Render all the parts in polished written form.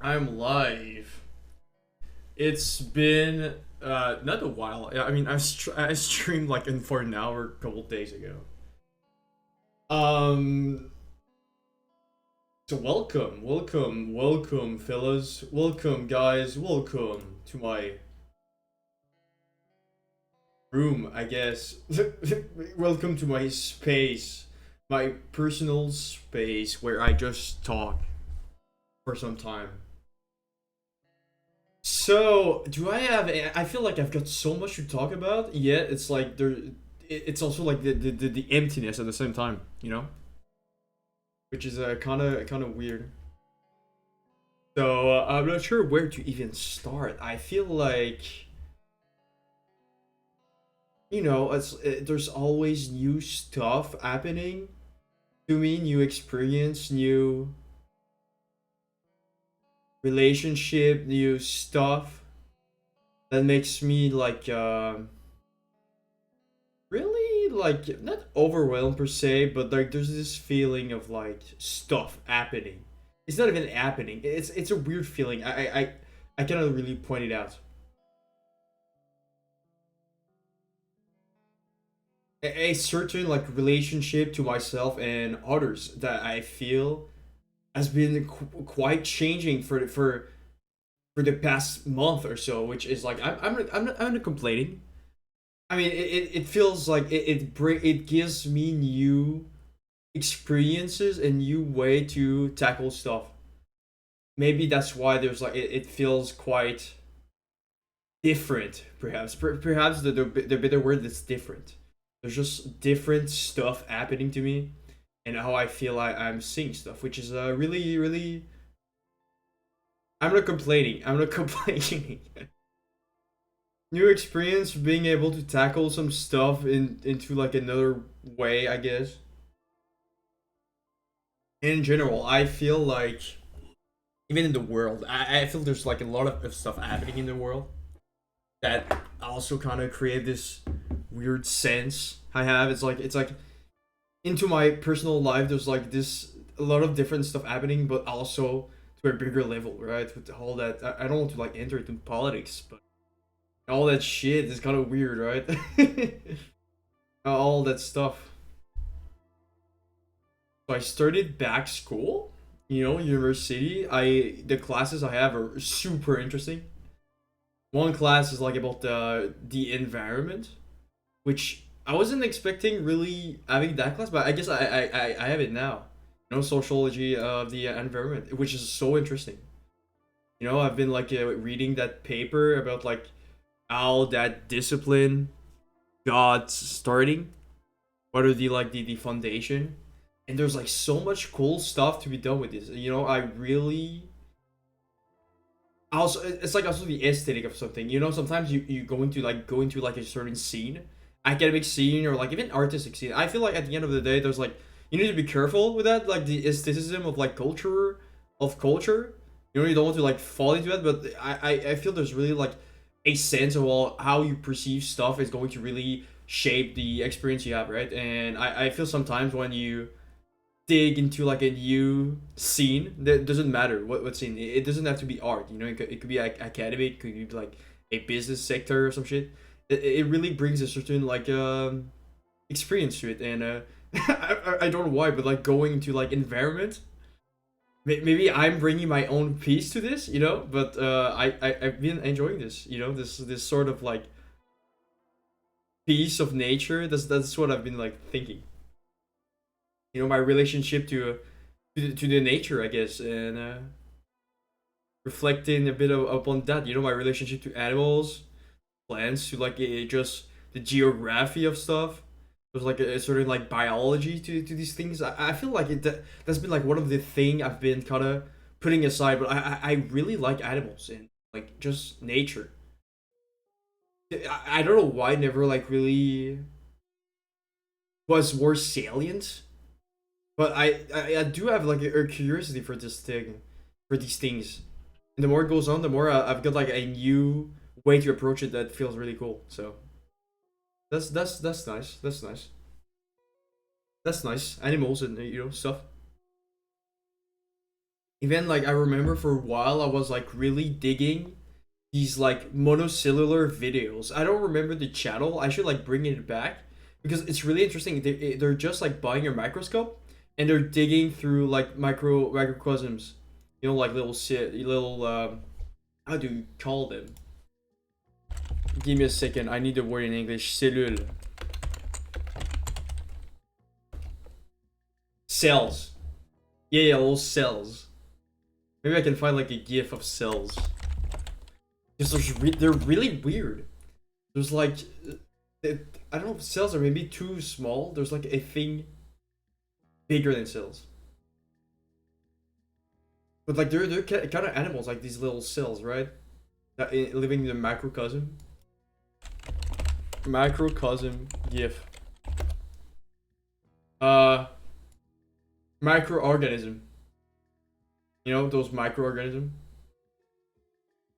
I'm live. It's been not a while. Yeah, I mean, I streamed like in for an hour a couple days ago. Um. So welcome, fellas. Welcome, guys. Welcome to my room. I guess. Welcome to my space, my personal space where I just talk for some time. So, do I have? I feel like I've got so much to talk about. Yet it's like there. It's also like the emptiness at the same time. Which is kind of weird. So I'm not sure where to even start. I feel like there's always new stuff happening to me, new experience, new relationship, new stuff that makes me like really like not overwhelmed per se, but like there's this feeling of like stuff happening. It's not even happening. It's a weird feeling. I cannot really point it out. A certain like relationship to myself and others that I feel has been quite changing for the past month or so, which is like I'm not complaining. I mean, it feels like it gives me new experiences and new way to tackle stuff. Maybe that's why there's like it feels quite different. Perhaps the better word is different. There's just different stuff happening to me, and how I feel I'm seeing stuff, which is really. I'm not complaining. I'm not complaining. New experience, being able to tackle some stuff into like another way, I guess. In general, I feel like even in the world, I feel there's like a lot of stuff happening in the world that also kind of create this weird sense I have. It's like into my personal life, there's like this a lot of different stuff happening, but also to a bigger level, right? With all that, I don't want to like enter into politics, but all that shit is kind of weird, right? All that stuff. So I started back school, university. The classes I have are super interesting. One class is like about the environment, which I wasn't expecting really having that class, but I guess I have it now. Sociology of the environment, which is so interesting. I've been like reading that paper about like how that discipline got starting. What are the foundation? And there's like so much cool stuff to be done with this. I really also it's like also the aesthetic of something. Sometimes you go into like a certain scene, academic scene or like even artistic scene. I feel like at the end of the day, there's like you need to be careful with that, like the aestheticism of like culture. You don't want to like fall into that, but I feel there's really like a sense of how you perceive stuff is going to really shape the experience you have, right? And I feel sometimes when you dig into like a new scene that doesn't matter what scene, it doesn't have to be art, it could be like academic, it could be like a business sector or some shit. It really brings a certain like experience to it, and I don't know why, but like going into like environment, maybe I'm bringing my own piece to this, but I've been enjoying this, this sort of like piece of nature. That's what I've been like thinking, my relationship to the nature, I guess, and reflecting a bit upon that. My relationship to animals, plants, to like just the geography of stuff. There's like a certain like biology to these things. I feel like that's been like one of the thing I've been kind of putting aside, but I really like animals and like just nature. I don't know why it never like really was more salient, but I do have like a curiosity for this thing, for these things. And the more it goes on, the more I've got like a new way to approach it that feels really cool. So that's nice. That's nice. That's nice. Animals and stuff. Even like I remember for a while I was like really digging these like monocellular videos. I don't remember the channel. I should like bring it back because it's really interesting. They're just like buying a microscope and they're digging through like microcosms. You know, like little how do you call them? Give me a second. I need the word in English. Cellule. Cells. Yeah, little cells. Maybe I can find like a gif of cells. Because they're really weird. There's like, I don't know if cells are maybe too small. There's like a thing bigger than cells. But like they're kind of animals, like these little cells, right? That living in the macrocosm. Macrocosm gif. Uh, microorganism. You know those microorganisms?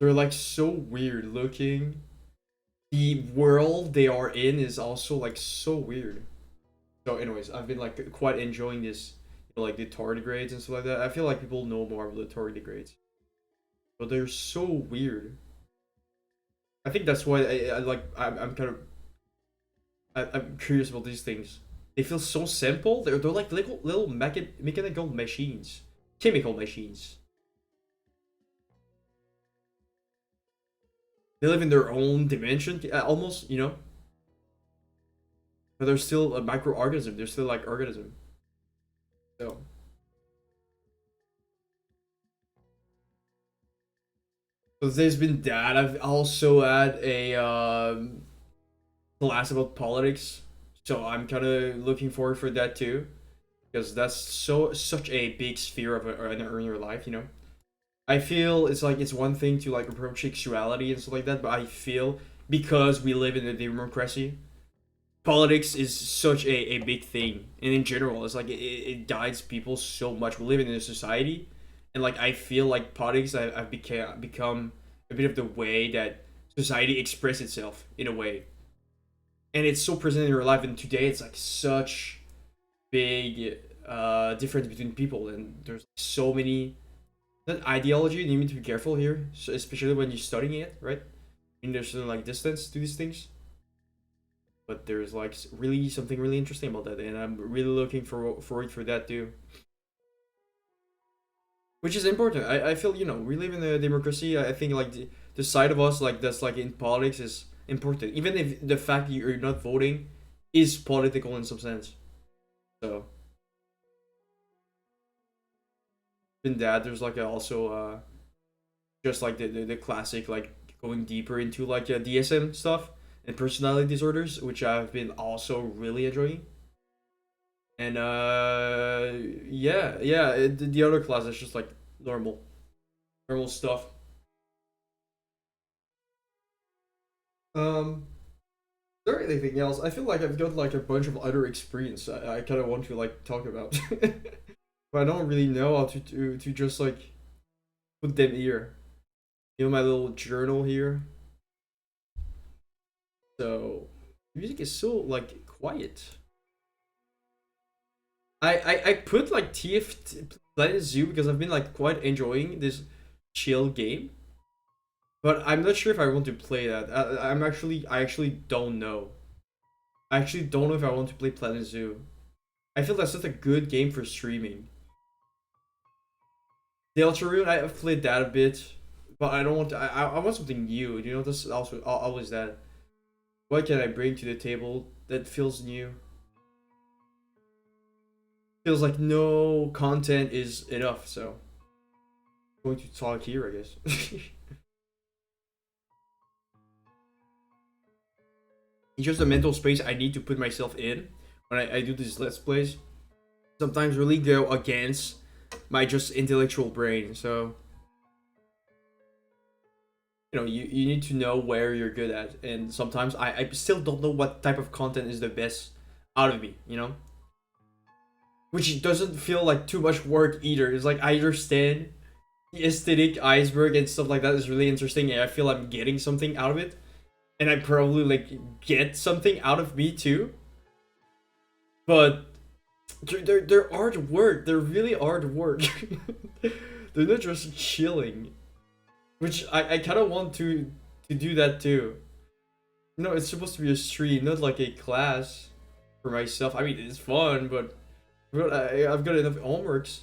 They're like so weird looking. The world they are in is also like so weird. So, anyways, I've been like quite enjoying this, like the tardigrades and stuff like that. I feel like people know more about the tardigrades, but they're so weird. I think that's why I like. I'm kind of. I'm curious about these things. They feel so simple. They're like little mechanical machines, chemical machines. They live in their own dimension, almost, you know. But they're still a microorganism. They're still like organism. So, so there's been that. I've also had a class about politics, so I'm kind of looking forward for that too, because that's such a big sphere of in your life, you know. I feel it's like it's one thing to like approach sexuality and stuff like that, but I feel because we live in a democracy, politics is such a big thing, and in general, it's like it guides people so much. We live in a society, and like I feel like politics have become a bit of the way that society express itself in a way, and it's so present in your life. And today, it's like such big difference between people, and there's so many that ideology. You need to be careful here, so especially when you're studying it, right? And there's like distance to these things, but there's like really something really interesting about that, and I'm really looking for that too. Which is important. I feel, you know, we live in a democracy. I think like the side of us like that's like in politics is important, even if the fact you're not voting is political in some sense. So in that, there's like also just like the classic like going deeper into like DSM stuff and personality disorders, which I've been also really enjoying. And yeah, the other class is just like normal stuff. Um, is there anything else? I feel like I've got like a bunch of other experience I kind of want to like talk about, but I don't really know how to just like put them here. You know, my little journal here. So music is so like quiet. I put like TF Planet Zoo because I've been like quite enjoying this chill game, but I'm not sure if I want to play that. I actually don't know. I actually don't know if I want to play Planet Zoo. I feel that's such a good game for streaming. Deltarune, I've played that a bit, but I don't want to. I want something new. You know, this is also always that. What can I bring to the table that feels new? Feels like no content is enough, so I'm going to talk here, I guess. It's just a mental space I need to put myself in when I do these let's plays. Sometimes really go against my just intellectual brain. So you know, you need to know where you're good at, and sometimes I still don't know what type of content is the best out of me. You know, which doesn't feel like too much work either. It's like I understand the aesthetic iceberg and stuff like that is really interesting, and I feel I'm getting something out of it, and I probably like get something out of me too. But they're hard work. They're really hard work. They're not just chilling, which I kind of want to do that too. No, it's supposed to be a stream, not like a class for myself. I mean, it's fun, but I've got enough homeworks.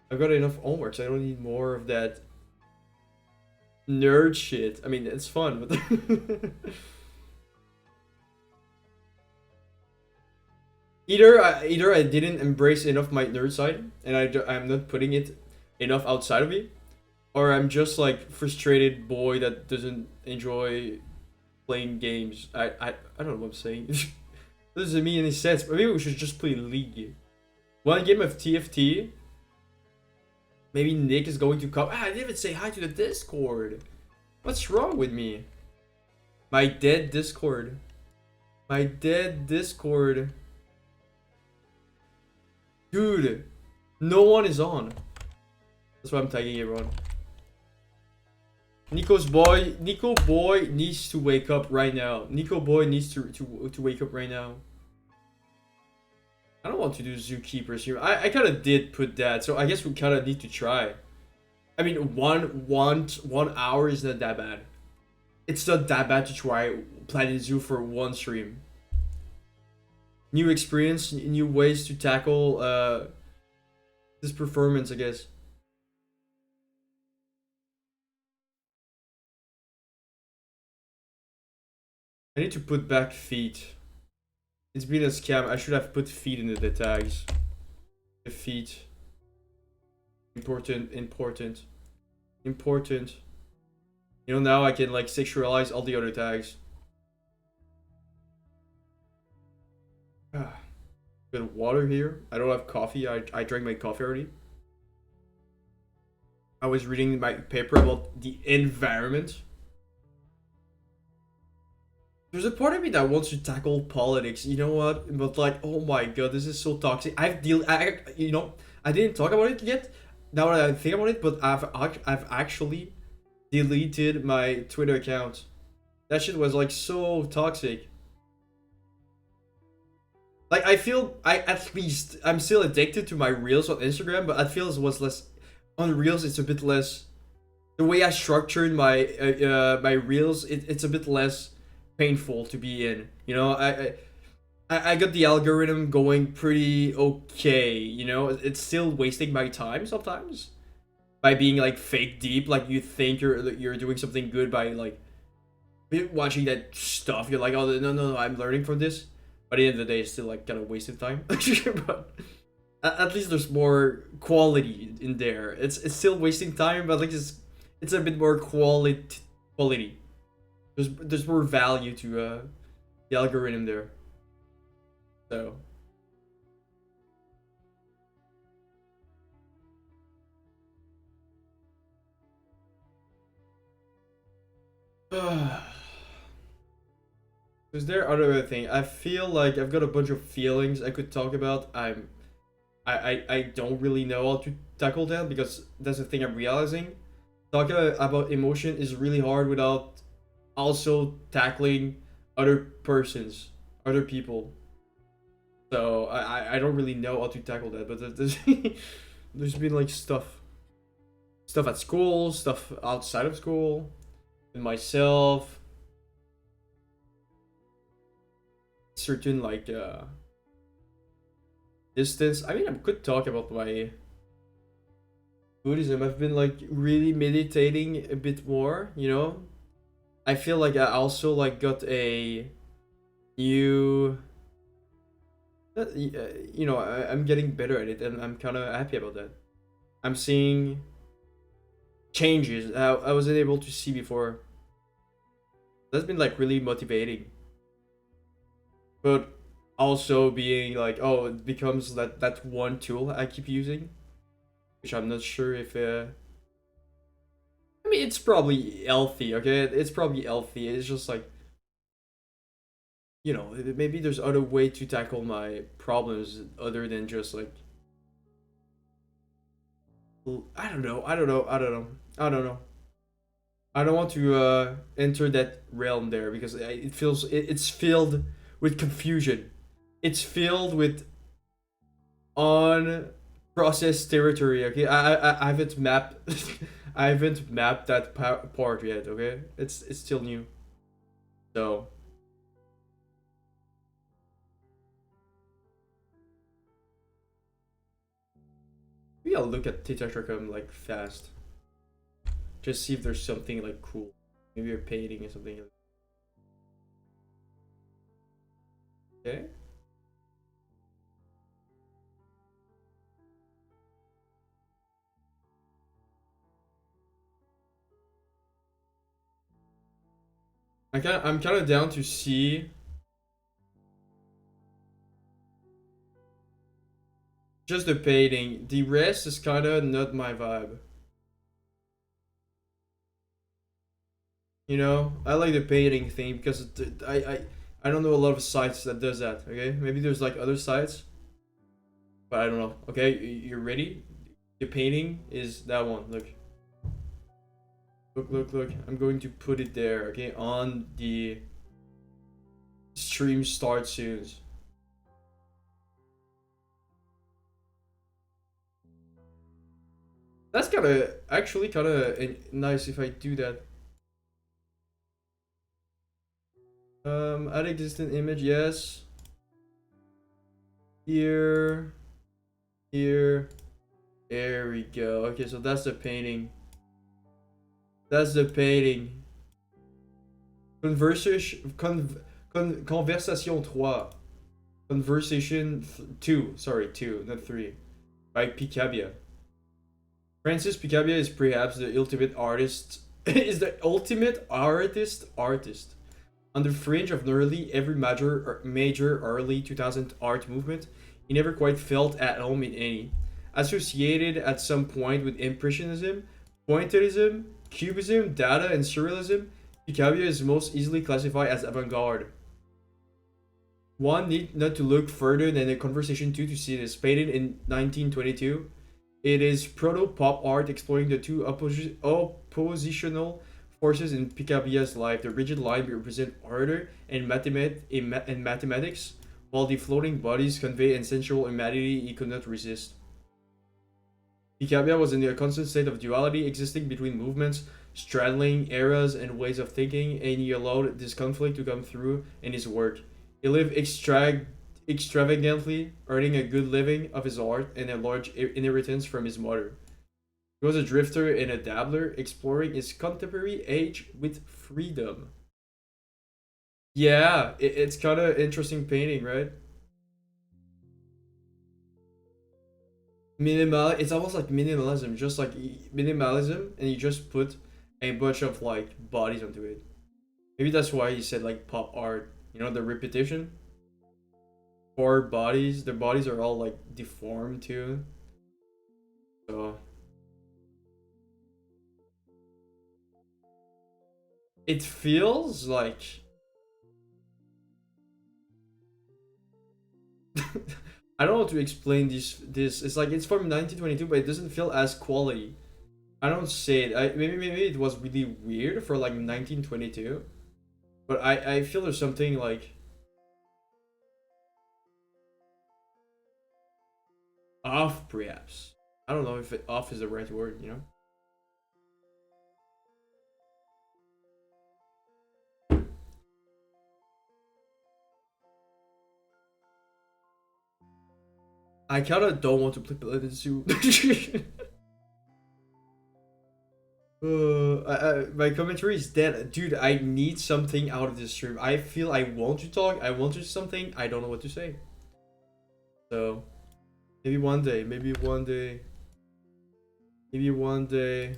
I've got enough homeworks. I don't need more of that nerd shit. I mean, it's fun, but either I didn't embrace enough my nerd side, and I'm not putting it enough outside of me, or I'm just like frustrated boy that doesn't enjoy playing games. I don't know what I'm saying. Doesn't make any sense. But maybe we should just play League. One game of TFT. Maybe Nick is going to come. Ah, I didn't even say hi to the Discord. What's wrong with me? My dead Discord. My dead Discord. Dude, no one is on. That's why I'm tagging everyone. Nico boy needs to wake up right now. Nico boy needs to wake up right now. I don't want to do Zookeepers here. I kind of did put that, so I guess we kind of need to try. I mean, one hour is not that bad. It's not that bad to try Planet Zoo for one stream. New experience, new ways to tackle this performance, I guess. I need to put back feet. It's been a scam. I should have put feet into the tags. The feet. Important. You know, now I can like sexualize all the other tags. Got water here. I don't have coffee. I drank my coffee already. I was reading my paper about the environment. There's a part of me that wants to tackle politics, you know what? But like, oh my god, this is so toxic. I didn't talk about it yet. Now that I think about it, but I've actually deleted my Twitter account. That shit was like so toxic. Like I feel I'm still addicted to my reels on Instagram, but I feel it was less on reels. It's a bit less. The way I structured my reels, it's a bit less painful to be in. You know, I got the algorithm going pretty okay. You know, it's still wasting my time sometimes by being like fake deep. Like you think you're doing something good by like watching that stuff. You're like, oh no, I'm learning from this. But at the end of the day, it's still like kind of wasted time. But at least there's more quality in there. It's still wasting time, but like it's a bit more quality. There's more value to the algorithm there. So is there other thing? I feel like I've got a bunch of feelings I could talk about. I don't really know how to tackle that because that's the thing I'm realizing. Talking about emotion is really hard without also tackling other people. So I don't really know how to tackle that, but there's been like stuff at school, stuff outside of school, and myself. Certain like distance. I mean, I could talk about my Buddhism. I've been like really meditating a bit more, you know. I feel like I also like got a new you know, I'm getting better at it and I'm kind of happy about that. I'm seeing changes I wasn't able to see before. That's been like really motivating. But also being like, oh, it becomes that one tool I keep using, which I'm not sure if I mean, it's probably healthy, okay? It's probably healthy. It's just like, you know, maybe there's other way to tackle my problems other than just like, I don't know. I don't want to enter that realm there because it's filled with confusion. It's filled with Process territory. Okay, I haven't mapped. I haven't mapped that part yet. Okay, it's still new. So maybe I'll look at Tetrachrome like fast. Just see if there's something like cool. Maybe a painting or something. Okay. I'm kind of down to see just the painting. The rest is kind of not my vibe. You know, I like the painting thing because I don't know a lot of sites that does that. Okay, maybe there's like other sites, but I don't know. Okay, you're ready? The painting is that one. Look, look, look, look. I'm going to put it there. Okay, on the stream start soon. That's kind of actually kind of nice if I do that. Add existing image, yes. Here, here, there we go. Okay, so that's the painting. That's the painting. Conversation 3. Conversation 2. Sorry, 2, not 3. By Picabia. Francis Picabia is perhaps the ultimate artist. Is the ultimate artist. On the fringe of nearly every major early 2000 art movement, he never quite felt at home in any. Associated at some point with Impressionism, Pointillism, Cubism, Dada, and Surrealism, Picabia is most easily classified as avant-garde. One need not to look further than the Conversation 2 to see this. Painted in 1922, it is proto-pop art exploring the two oppositional forces in Picabia's life. The rigid line represent order and mathematics, while the floating bodies convey sensual humanity he could not resist. Picabia was in a constant state of duality, existing between movements, straddling eras and ways of thinking, and he allowed this conflict to come through in his work. He lived extravagantly, earning a good living of his art and a large inheritance from his mother. He was a drifter and a dabbler, exploring his contemporary age with freedom. Yeah, it's kind of interesting painting, right? It's almost like minimalism, just like minimalism, and you just put a bunch of like bodies onto it. Maybe that's why he said like pop art. You know, the repetition. Four bodies, the bodies are all like deformed too. So it feels like I don't know how to explain this. It's like it's from 1922, but it doesn't feel as quality. I don't say it. Maybe it was really weird for like 1922, but I feel there's something like off perhaps. I don't know if off is the right word, you know. I kind of don't want to play Blood Zoo. My commentary is dead. Dude, I need something out of this stream. I feel I want to talk. I want to do something. I don't know what to say. So, maybe one day. Maybe one day. Maybe one day.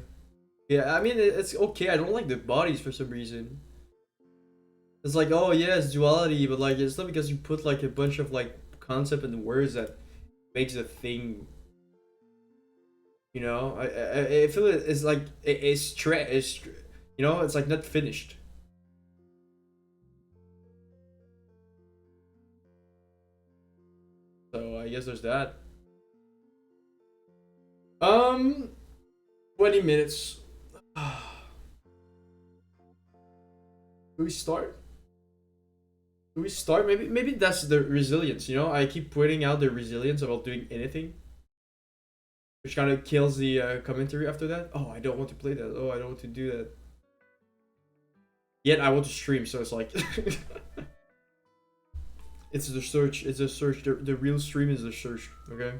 Yeah, I mean, it's okay. I don't like the bodies for some reason. It's like, oh yeah, it's duality, but like, it's not because you put like a bunch of like concept and words that makes a thing. You know, I feel it's like it's you know, it's like not finished. So I guess there's that. Um, 20 minutes. Do we start? Do we start? Maybe that's the resilience. You know, I keep pointing out the resilience about doing anything. which kind of kills the commentary after that. Oh, I don't want to play that. Oh, I don't want to do that. Yet I want to stream, so it's like it's the search. It's a search. The real stream is the search. Okay.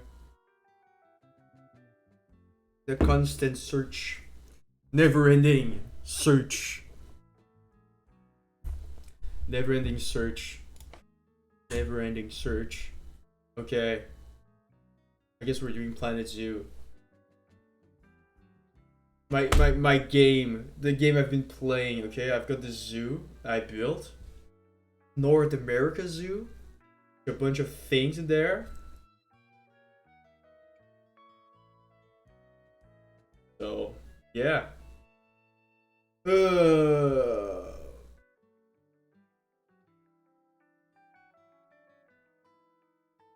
The constant search, never-ending search. Never-ending search. Never-ending search. Okay. I guess we're doing Planet Zoo. My game, the game I've been playing, okay? I've got the zoo I built. North America Zoo. A bunch of things in there. So, yeah.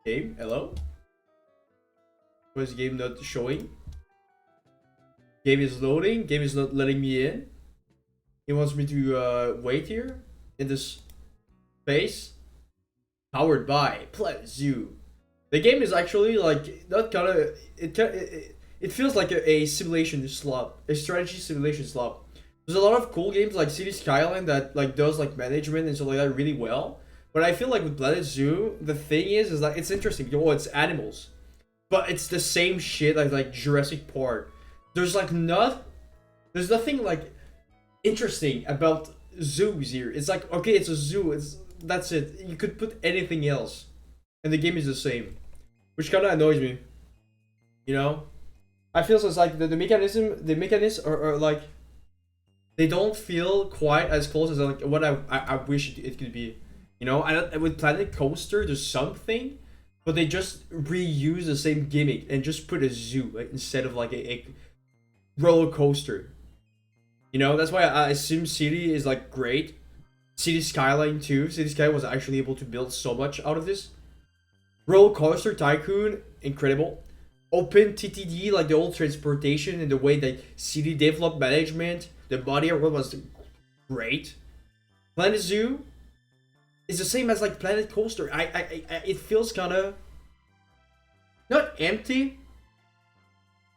Game, hello? Was game not showing? Game is loading. Game is not letting me in. He wants me to wait here in this space. Powered by Planet Zoo. The game is actually like not kind of it feels like a simulation slot, a strategy simulation slot. There's a lot of cool games like City Skyline that like does like management and stuff like that really well. But I feel like with Planet Zoo, the thing is like it's interesting. Oh, it's animals, but it's the same shit as like Jurassic Park. There's there's nothing like interesting about zoos here. It's like okay, it's a zoo. That's it. You could put anything else, and the game is the same, which kind of annoys me. You know, I feel so it's like the mechanisms are like they don't feel quite as close as like what I wish it could be. You know, with Planet Coaster, there's something, but they just reuse the same gimmick and just put a zoo like, instead of like a roller coaster. You know, that's why I assume City is like great. City Skyline too. City Skyline was actually able to build so much out of this. Roller Coaster Tycoon, incredible. Open TTD, like the old transportation and the way that city developed management, the body of it was great. Planet Zoo is the same as like Planet Coaster. It feels kind of not empty.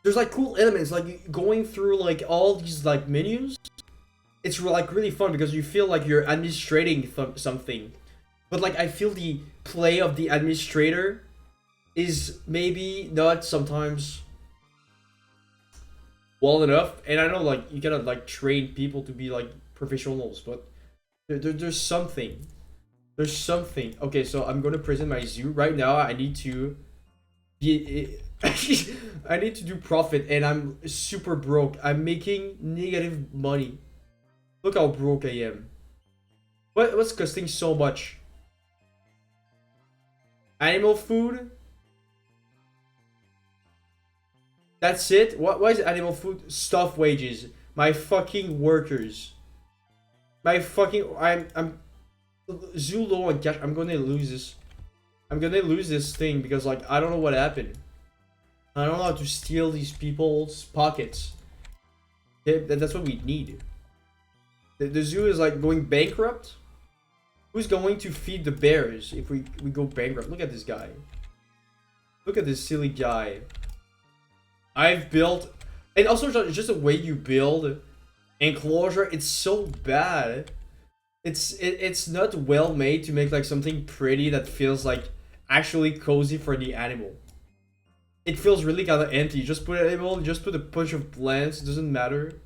There's like cool elements, like going through like all these like menus. It's like really fun because you feel like you're administrating something, but like I feel the play of the administrator is maybe not sometimes well enough. And I know like you cannot like train people to be like professionals, but there's something. There's something. Okay, so I'm gonna present my zoo right now. I need to be. I need to do profit, and I'm super broke. I'm making negative money. Look how broke I am. What's costing so much? Animal food? That's it? Why is animal food? Stuff wages. My fucking workers. My fucking... I'm zoo low on cash. I'm gonna lose this. I'm gonna lose this thing because like I don't know what happened. I don't know how to steal these people's pockets. That's what we need. The zoo is like going bankrupt. Who's going to feed the bears if we go bankrupt? Look at this guy. Look at this silly guy. I've built, and also just the way you build enclosure, it's so bad. It's not well made to make like something pretty that feels like actually cozy for the animal. It feels really kind of empty. Just put an animal, just put a bunch of plants. It doesn't matter.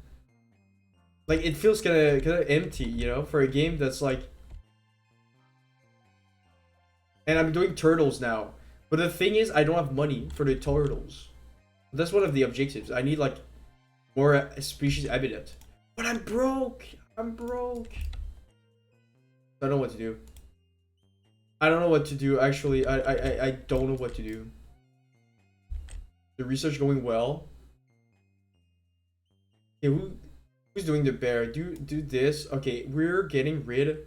Like it feels kind of empty, you know, for a game that's like. And I'm doing turtles now, but the thing is, I don't have money for the turtles. That's one of the objectives. I need like more species habitat, but I'm broke. I'm broke. I don't know what to do. I don't know what to do. Actually, I don't know what to do. The research going well. Okay, who's doing the bear? Do this. Okay, we're getting rid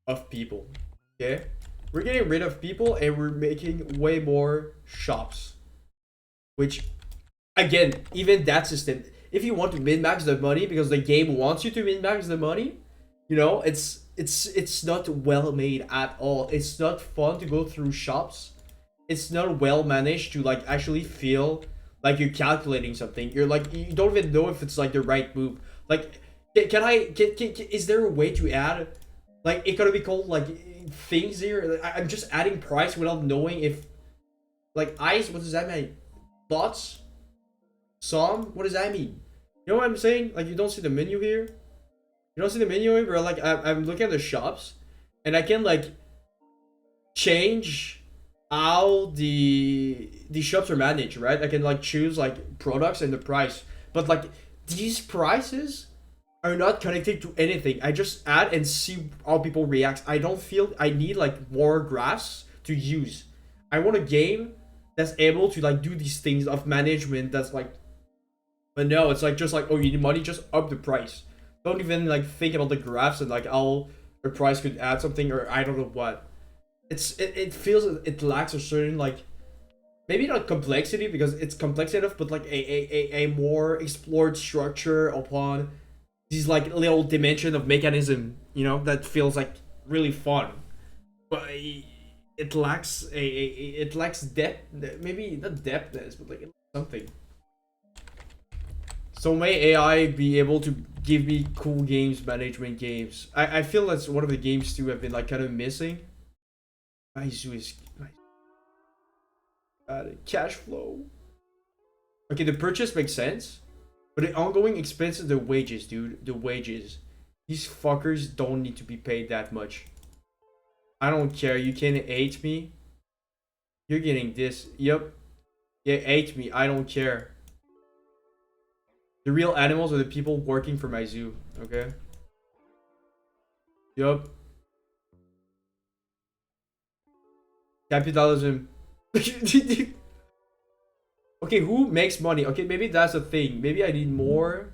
of people. Okay, we're getting rid of people and we're making way more shops. Which, again, even that system. If you want to min-max the money because the game wants you to min-max the money, you know, it's not well made at all. It's not fun to go through shops. It's not well managed to like actually feel like you're calculating something. You're like you don't even know if it's like the right move. Like, is there a way to add like economical like things here? Like, I'm just adding price without knowing if like ice. What does that mean? Thoughts? Some? What does that mean? You know what I'm saying? Like you don't see the menu here. You don't see the menu here, bro. Like I'm looking at the shops, and I can like change how the shops are managed, right? I can like choose like products and the price, but like these prices are not connected to anything. I just add and see how people react. I don't feel I need like more graphs to use. I want a game that's able to like do these things of management. That's like, but no, it's like just like oh you need money, just up the price. Don't even like think about the graphs and like how a price could add something or I don't know what. It feels it lacks a certain like maybe not complexity because it's complex enough, but like a more explored structure upon these like little dimension of mechanism, you know, that feels like really fun. But it lacks it lacks depth, maybe not depthness, but like something. So may AI be able to give me cool games, management games? I feel that's one of the games too I've been like kind of missing. Aizu is cash flow. Okay, the purchase makes sense, but the ongoing expenses, the wages, dude, the wages. These fuckers don't need to be paid that much. I don't care. You can hate me. You're getting this. Yep. Yeah, hate me. I don't care. The real animals are the people working for my zoo. Okay. Yup. Capitalism. Okay, who makes money? Okay, maybe that's a thing. Maybe I need more.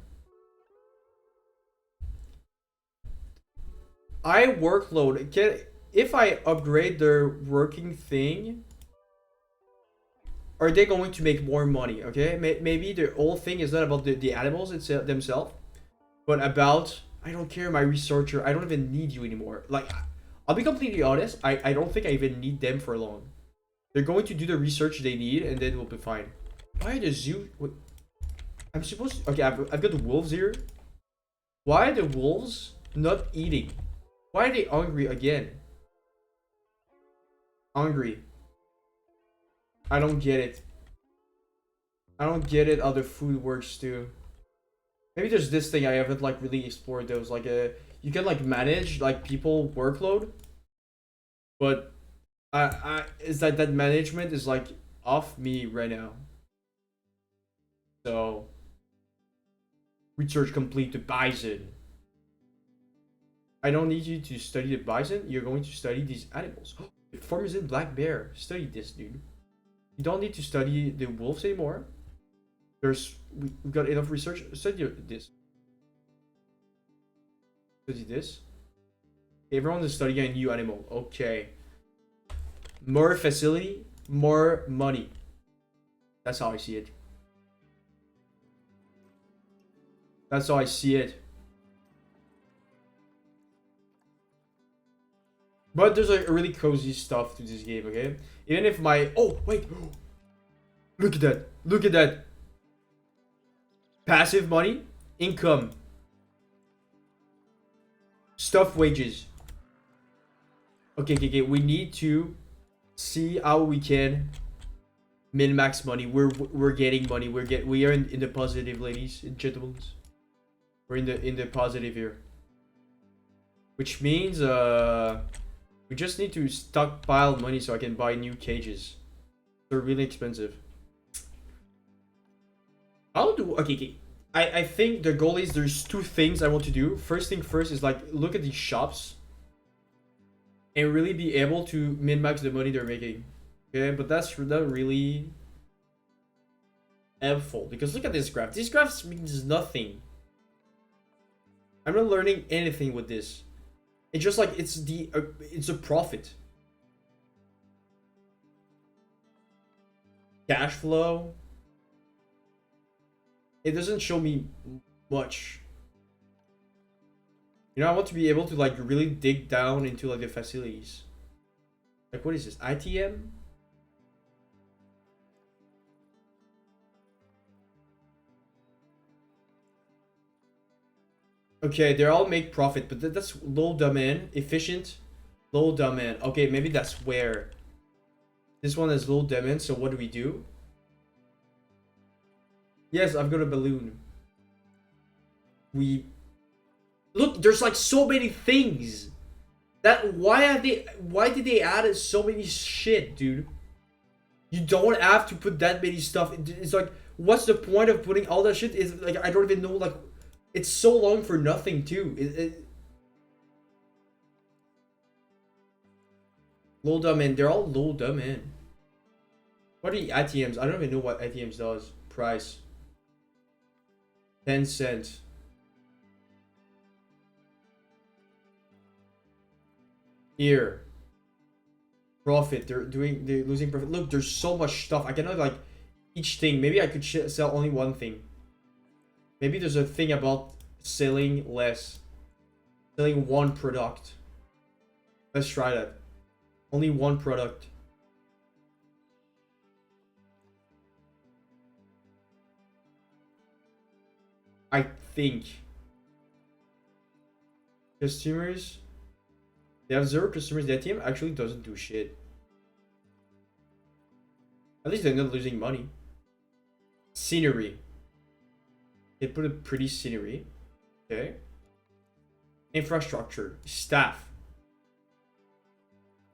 I workload. If I upgrade their working thing, are they going to make more money? Okay, maybe the whole thing is not about the animals itself themselves, but about I don't care, my researcher. I don't even need you anymore. Like, I'll be completely honest. I don't think I even need them for long. They're going to do the research they need, and then we'll be fine. Why are the zoo? What? I'm supposed to. Okay, I've got the wolves here. Why are the wolves not eating? Why are they hungry again? Hungry. I don't get it. I don't get it how the food works too. Maybe there's this thing I haven't like really explored those. Like you can like manage like people workload, but I is that management is like off me right now. So research complete the bison. I don't need you to study the bison. You're going to study these animals. Farmers in black bear. Study this, dude. You don't need to study the wolves anymore. We've got enough research. Study this. Study this. Everyone is studying a new animal. Okay. More facility, more money. That's how I see it. That's how I see it. But there's like really cozy stuff to this game, okay? Even if my wait. Look at that. Look at that. Passive money, income, stuff, wages. Okay. We need to see how we can min max money. We're getting money. We are in the positive, ladies and gentlemen. We're in the positive here, which means we just need to stockpile money so I can buy new cages. They're really expensive. Okay. I think the goal is there's two things I want to do. First thing first is like look at these shops and really be able to min-max the money they're making. Okay, but that's not really helpful because look at this graph. These graphs means nothing. I'm not learning anything with this. It's just like it's a profit. Cash flow. It doesn't show me much. You know, I want to be able to like really dig down into like the facilities. Like what is this? ITM? Okay, they all make profit, but that's low demand, efficient, low demand. Okay, maybe that's where this one is low demand. So what do we do? Yes, I've got a balloon. We look. There's like so many things. That why are they? Why did they add so many shit, dude? You don't have to put that many stuff. It's like, what's the point of putting all that shit? Is like I don't even know. Like, it's so long for nothing too. Low demand. They're all low demand. What are the ATMs? I don't even know what ATMs does. Price. 10 cents. Here. Profit. They're losing profit. Look, there's so much stuff. I cannot like each thing. Maybe I could sell only one thing. Maybe there's a thing about selling less. Selling one product. Let's try that. Only one product. I think. Customers. They have 0 customers. The ATM actually doesn't do shit. At least they're not losing money. Scenery. They put a pretty scenery. Okay. Infrastructure. Staff.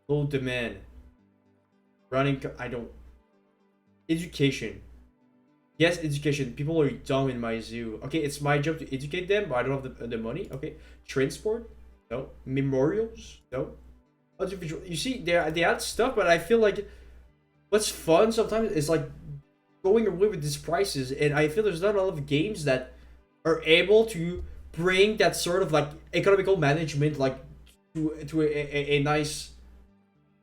Low demand. Running. I don't. Education. Yes, education. People are dumb in my zoo. Okay, it's my job to educate them, but I don't have the money. Okay. Transport. No. Memorials. No. Audiovisual. You see, they add stuff, but I feel like what's fun sometimes is like going away with these prices, and I feel there's not a lot of games that are able to bring that sort of like economical management like to a nice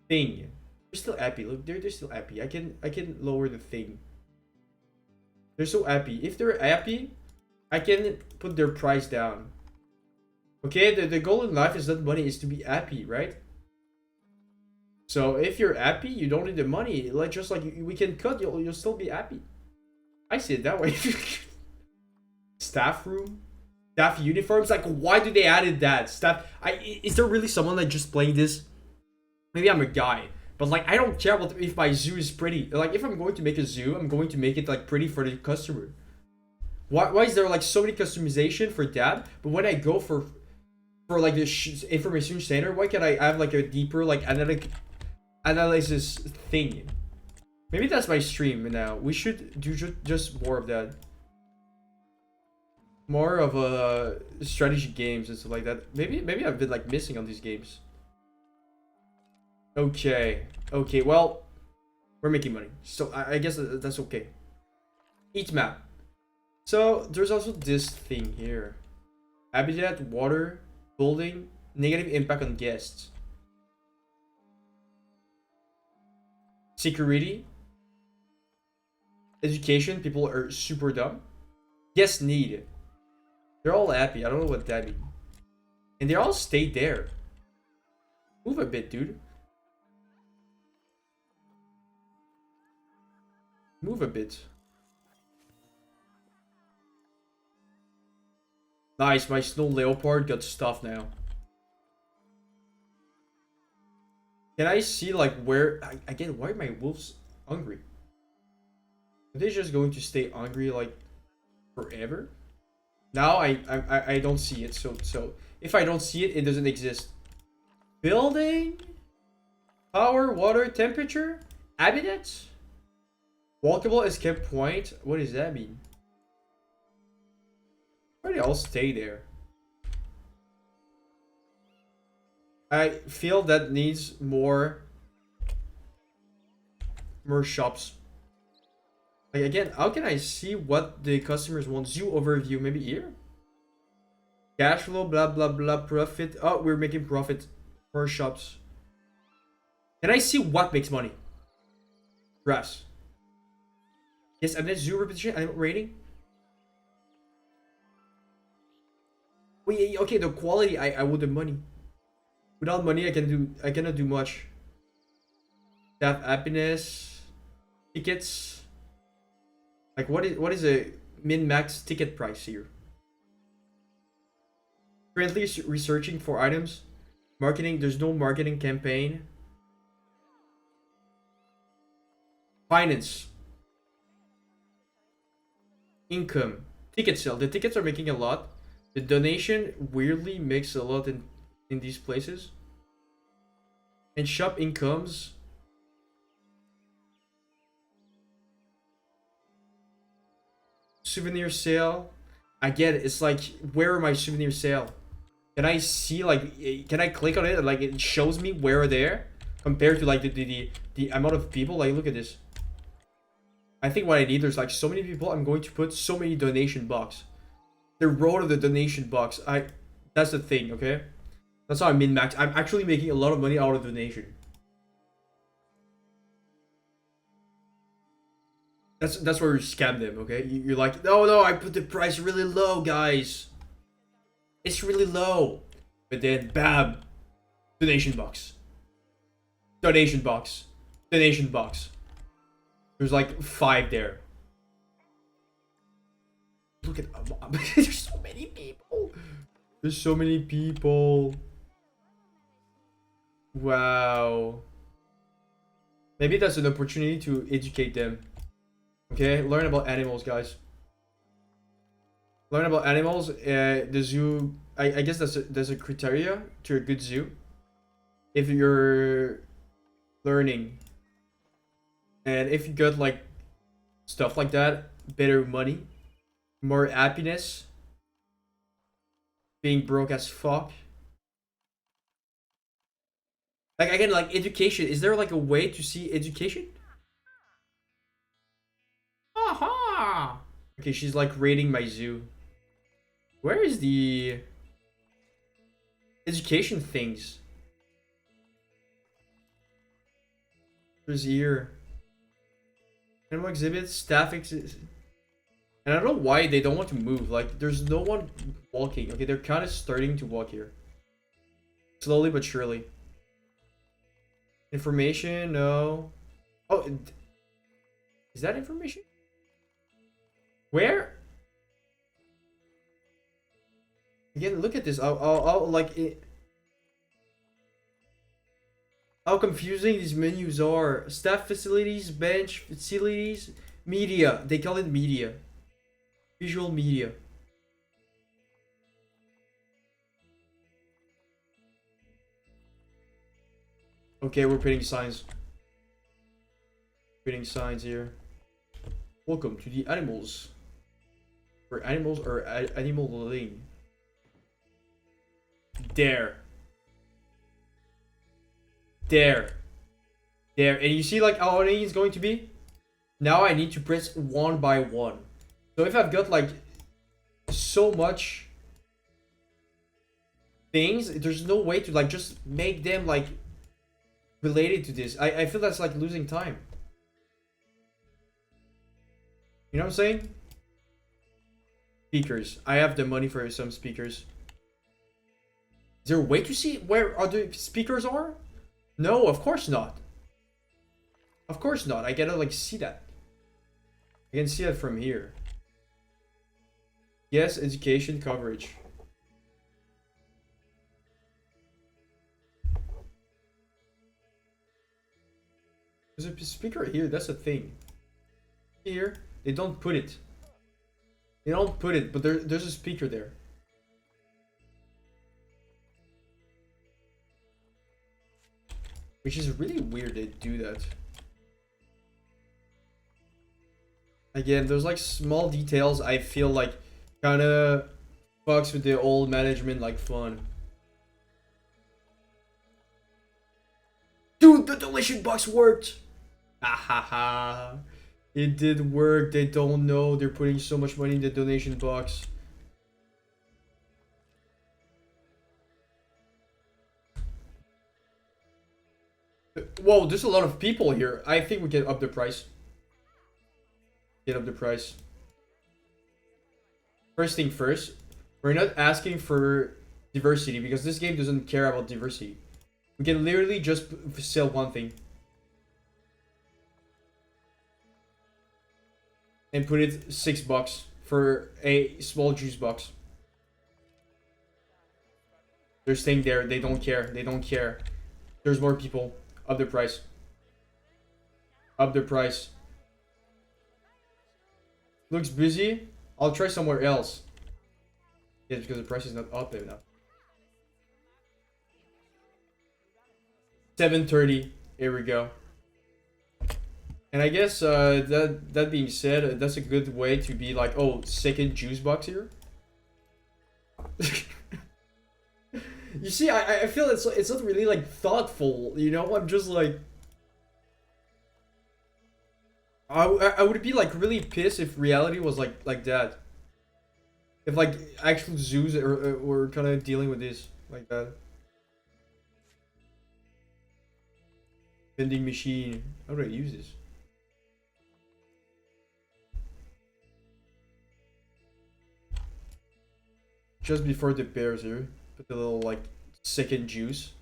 thing. They're still happy. Look, they're still happy. I can lower the thing. They're so happy. If they're happy, I can put their price down. Okay, the goal in life is not money, is to be happy, right? So if you're happy, you don't need the money. Like just like we can cut, you'll still be happy. I see it that way. Staff room, staff uniforms. Like why do they added that staff? Is there really someone like just playing this? Maybe I'm a guy, but like I don't care about if my zoo is pretty. Like if I'm going to make a zoo, I'm going to make it like pretty for the customer. Why is there like so many customization for that? But when I go for like the information center, why can't I have like a deeper like analysis thing? Maybe that's my stream now. We should do just more of that. More of a strategy games and stuff like that. Maybe I've been like missing on these games. Okay. Okay, well, we're making money. So I guess that's okay. Each map. So there's also this thing here. Habitat, water, building, negative impact on guests. Security. Education, people are super dumb. Guest need. They're all happy. I don't know what that means. And they all stay there. Move a bit, dude. Move a bit. Nice, my snow leopard got stuff now. Can I see like where again? Why are my wolves hungry? Are they just going to stay hungry like forever? Now I don't see it. So if I don't see it, it doesn't exist. Building, power, water, temperature, habitats, walkable escape point. What does that mean? Why do they all stay there? I feel that needs more shops. Like again, how can I see what the customers want? Zoo overview, maybe here. Cash flow, blah blah blah, profit. Oh, we're making profit. More shops. Can I see what makes money? Grass. Yes, and then zoo repetition. I'm rating. Wait, okay, the quality. I want the money. Without money, I cannot do much. Staff happiness, tickets. Like what is a min max ticket price here? Currently researching for items. Marketing, there's no marketing campaign. Finance. Income. Ticket sale. The tickets are making a lot. The donation weirdly makes a lot in these places. And shop incomes. Souvenir sale. I get it. It's like, where are my souvenir sale? Can I see, like, can I click on it and like it shows me where they're compared to like the amount of people? Like, look at this. I think what I need, there's like so many people, I'm going to put so many donation box. The road of the donation box. That's the thing, okay? That's how I min-max. I'm actually making a lot of money out of donation. That's where you scam them, okay? You're like, no, I put the price really low, guys. It's really low. But then, bam, donation box. Donation box. Donation box. There's like 5 there. Look at there's so many people. There's so many people. Wow. Maybe that's an opportunity to educate them. Okay, learn about animals, guys. Learn about animals. The zoo. I guess there's a criteria to a good zoo. If you're learning, and if you got like stuff like that, better money, more happiness, being broke as fuck. Like again, like education. Is there like a way to see education? Aha! Okay, she's like raiding my zoo. Where is the education things? There's here. Animal exhibits, staff exhibits. And I don't know why they don't want to move. Like, there's no one walking. Okay, they're kind of starting to walk here. Slowly but surely. Information, no. Oh, is that information? Where? Again, look at this. I'll like it. How confusing these menus are. Staff facilities, bench facilities, media. They call it media. Visual media. Okay, we're putting signs. Putting signs here. Welcome to the animals. Where animals are animal living. There. There. There. And you see like how many it's going to be? Now I need to press one by one. So if I've got like so much things, there's no way to like just make them like related to this. I feel that's like losing time. You know what I'm saying? Speakers. I have the money for some speakers. Is there a way to see where other speakers are? No, of course not. Of course not. I gotta like see that. I can see that from here. Yes, education coverage. There's a speaker here. That's a thing. Here, they don't put it. They don't put it, but there's a speaker there. Which is really weird they do that. Again, there's like small details I feel like kind of fucks with the old management like fun. Dude, the donation box worked! Ah ha ha. It did work. They don't know. They're putting so much money in the donation box. Whoa, there's a lot of people here. I think we can up the price. Get up the price. First thing first, we're not asking for diversity because this game doesn't care about diversity. We can literally just sell one thing. And put it $6 for a small juice box. They're staying there. They don't care. They don't care. There's more people. Up the price. Up the price. Looks busy. I'll try somewhere else. Yeah, because the price is not up enough. 7:30. Here we go. And I guess that being said, that's a good way to be like, oh, second juice box here. You see, I feel it's not really like thoughtful, you know. I'm just like, I would be like really pissed if reality was like that. If like actual zoos were kind of dealing with this like that. Vending machine. How do I use this? Just before the bears here, put the little like second juice.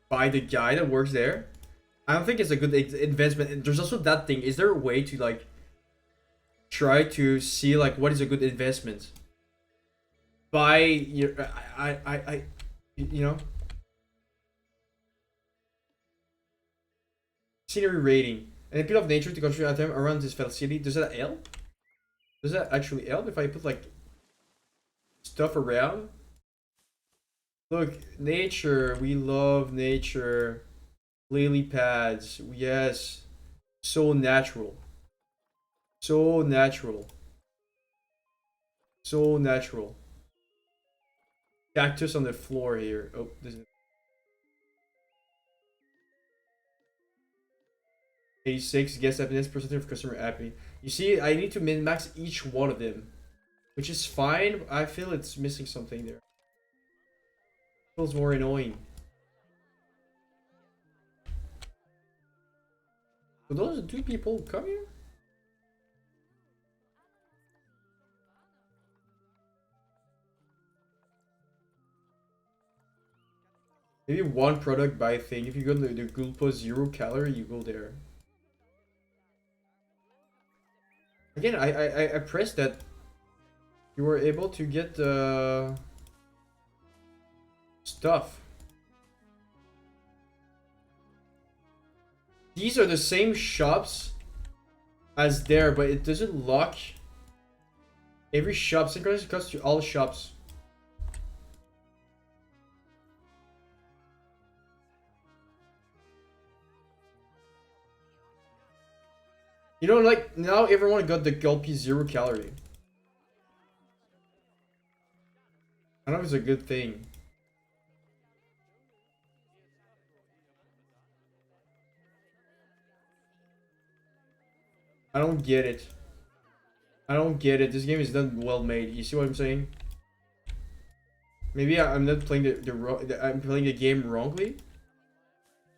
By the guy that works there. I don't think it's a good investment. And there's also that thing. Is there a way to like try to see like what is a good investment? Buy your you know. Scenery rating. An appeal of nature to construct item around this facility. Does that help? Does that actually help if I put like stuff around? Look, nature. We love nature. Lily pads. Yes. So natural. So natural. So natural. Cactus on the floor here. Oh, this is 86 guest happiness percentage of customer happy. You see, I need to min-max each one of them, which is fine. I feel it's missing something there. Feels more annoying. So those two people come here? Maybe one product by thing. If you go to the Gulpa 0 calorie, you go there. Again, I pressed that you were able to get stuff. These are the same shops as there, but it doesn't lock every shop. Synchronized comes to all shops. You know, like, now everyone got the Gulpy 0 calorie. I don't know if it's a good thing. I don't get it. I don't get it. This game is not well made. You see what I'm saying? Maybe I'm not playing I'm playing the game wrongly.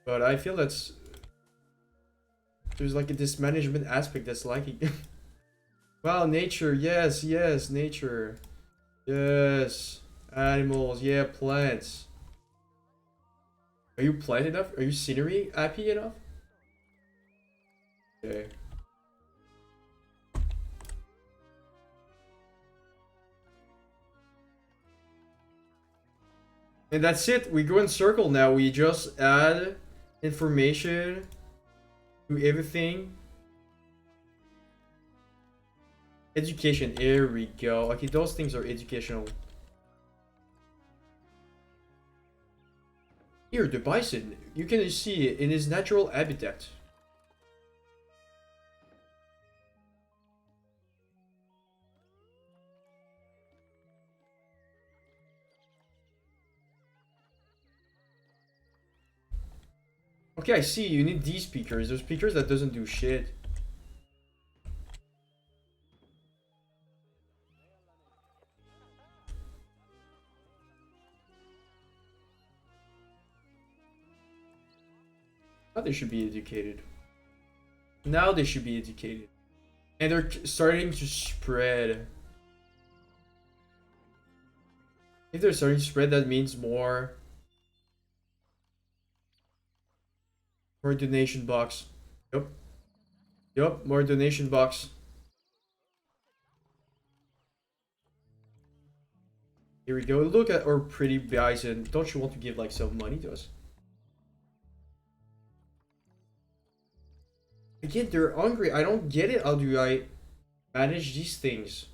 But I feel that's... There's like a dismanagement aspect that's lacking. Wow, nature. Yes, yes, nature. Yes. Animals. Yeah, plants. Are you plant enough? Are you scenery happy enough? Okay. And that's it. We go in circle now. We just add information to everything. Education. Here we go. Okay, those things are educational. Here, the bison. You can see it in his natural habitat. Okay, I see. You need these speakers. There's speakers that doesn't do shit. Now they should be educated. Now they should be educated. And they're starting to spread. If they're starting to spread, that means more donation box. Yep. Yep, more donation box. Here we go. Look at our pretty bison. Don't you want to give like some money to us? Again, they're hungry. I don't get it. How do I manage these things?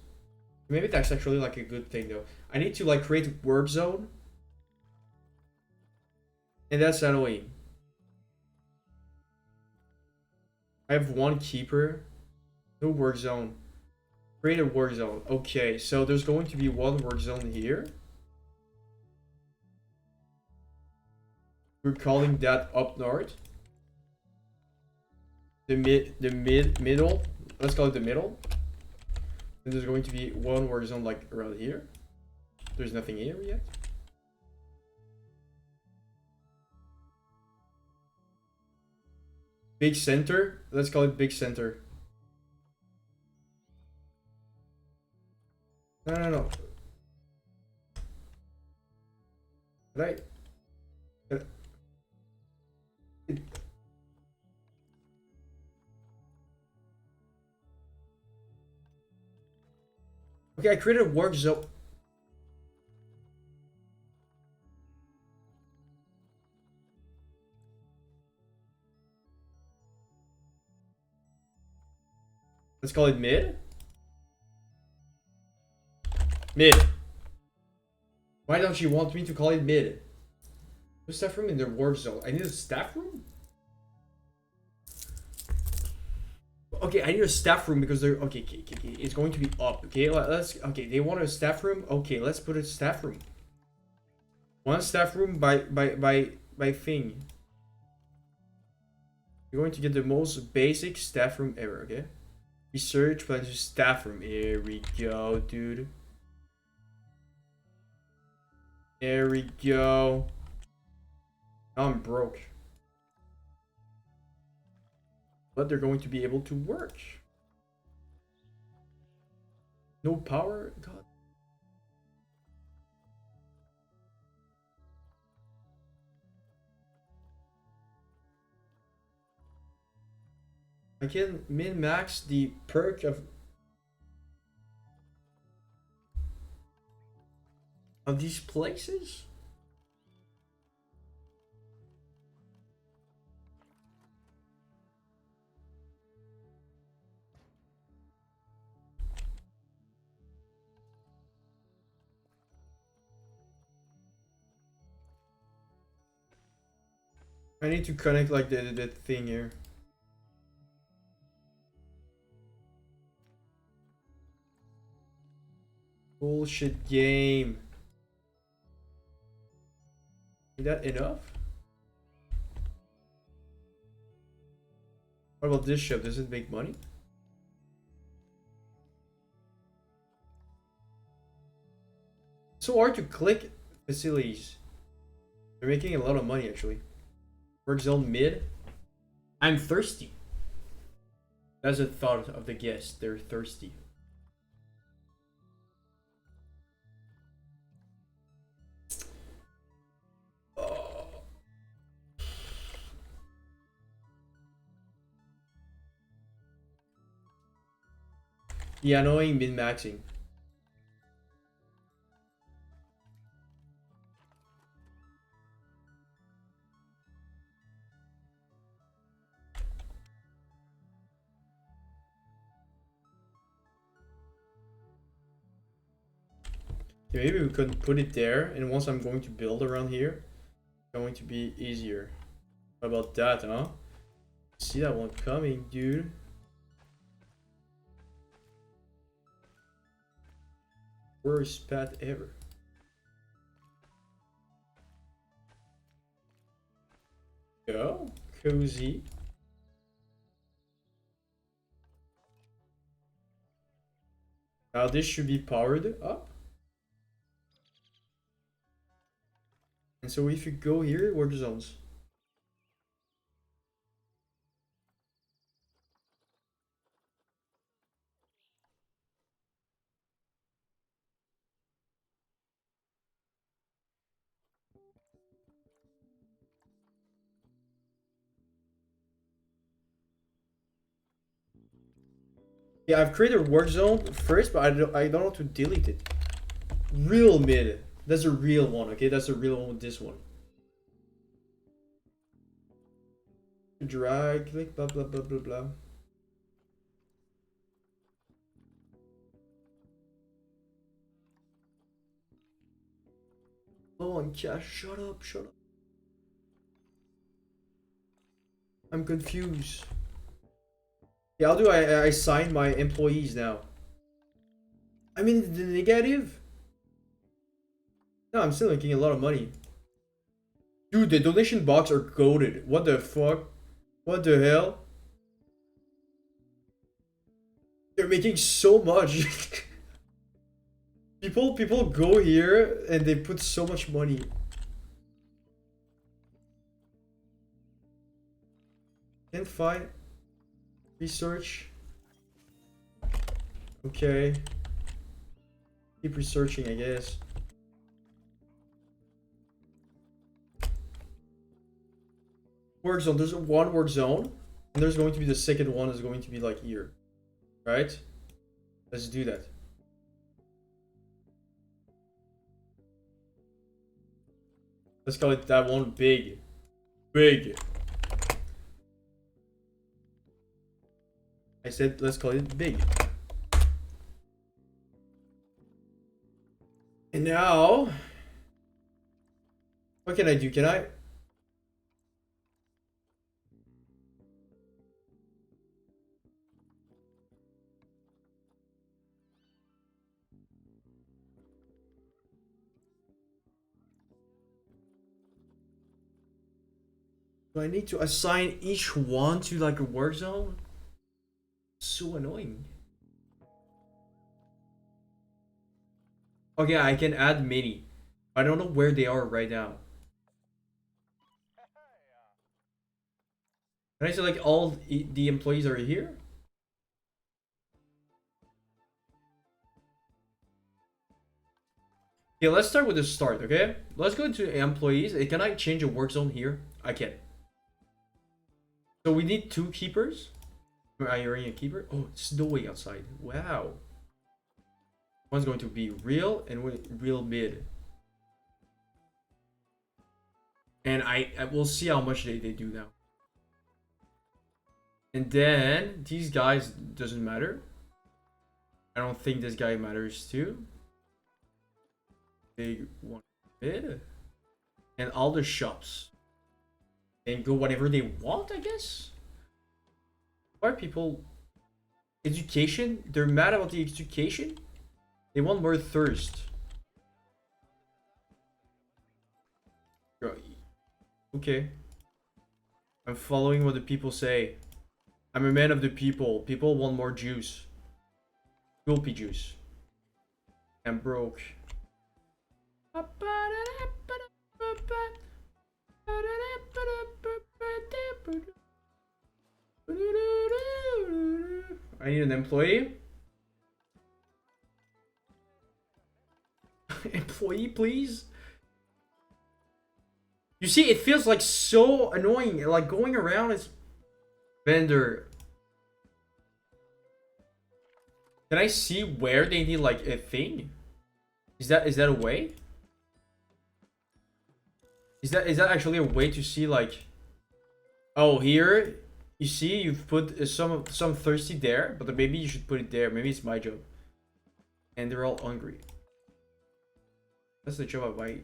Maybe that's actually like a good thing though. I need to like create a work zone. And that's annoying. I have one keeper. No work zone. Create a work zone. Okay, so there's going to be one work zone here. We're calling that up north. The middle. Let's call it the middle. And there's going to be one work zone like around here. There's nothing here yet. Big center. Let's call it big center. No. Right. Okay, I created a work zone. Let's call it mid. Mid. Why don't you want me to call it mid? The staff room in the work zone. I need a staff room? Okay, I need a staff room because they're okay. It's going to be up. Okay, let's. Okay, they want a staff room. Okay, let's put a staff room. One staff room by thing. You're going to get the most basic staff room ever. Okay. Research plans to staff room. Here we go, dude. There we go. Now I'm broke. But they're going to be able to work. No power? God. I can min-max the perk of these places? I need to connect like the thing here. Bullshit game. Is that enough? What about this ship? Does it make money? So hard to click facilities. They're making a lot of money actually. Work zone mid. I'm thirsty. That's a thought of the guest. They're thirsty. Yeah, annoying min-maxing. Yeah, maybe we could put it there, and once I'm going to build around here, it's going to be easier. How about that, huh? See that one coming, dude. Worst path ever. Go. Cozy. Now this should be powered up. And so if you go here, work zones. Yeah, I've created a work zone first, but I don't know how to delete it. real mid. That's a real one, okay? That's a real one with this one. Drag, click, blah, blah, blah, blah, blah. Low on cash. Shut up, shut up. I'm confused. Yeah, I'll do. I sign my employees now. I'm in the negative. No, I'm still making a lot of money. Dude, the donation box are goated. What the fuck? What the hell? They're making so much. people go here and they put so much money. Can't find research. Okay. Keep researching, I guess. Work zone. There's one work zone, and there's going to be the second one is going to be like here, right? Let's do that. Let's call it that one big. Big. I said let's call it big. And now, what can I do? Can I? Do I need to assign each one to like a work zone? So annoying. Okay, I can add mini. I don't know where they are right now. Can I say like all the employees are here? Okay, let's start with the start, okay? Let's go to employees. Can I change a work zone here? I can. So we need 2 keepers. Are you a keeper? Oh, it's snowing outside. Wow. One's going to be real and real mid. And I will see how much they do now. And then these guys doesn't matter. I don't think this guy matters too. Big one mid. And all the shops. And go whatever they want, I guess. Why are people education? They're mad about the education? They want more thirst. Okay. I'm following what the people say. I'm a man of the people. People want more juice. Gulpy juice. I'm broke. I need an employee. Employee, please. You see, it feels like so annoying. Like going around is vendor. Can I see where they need like a thing? Is that a way? Is that actually a way to see like? Oh, here you see you've put some thirsty there, but maybe you should put it there. Maybe it's my job. And they're all hungry. That's the job of my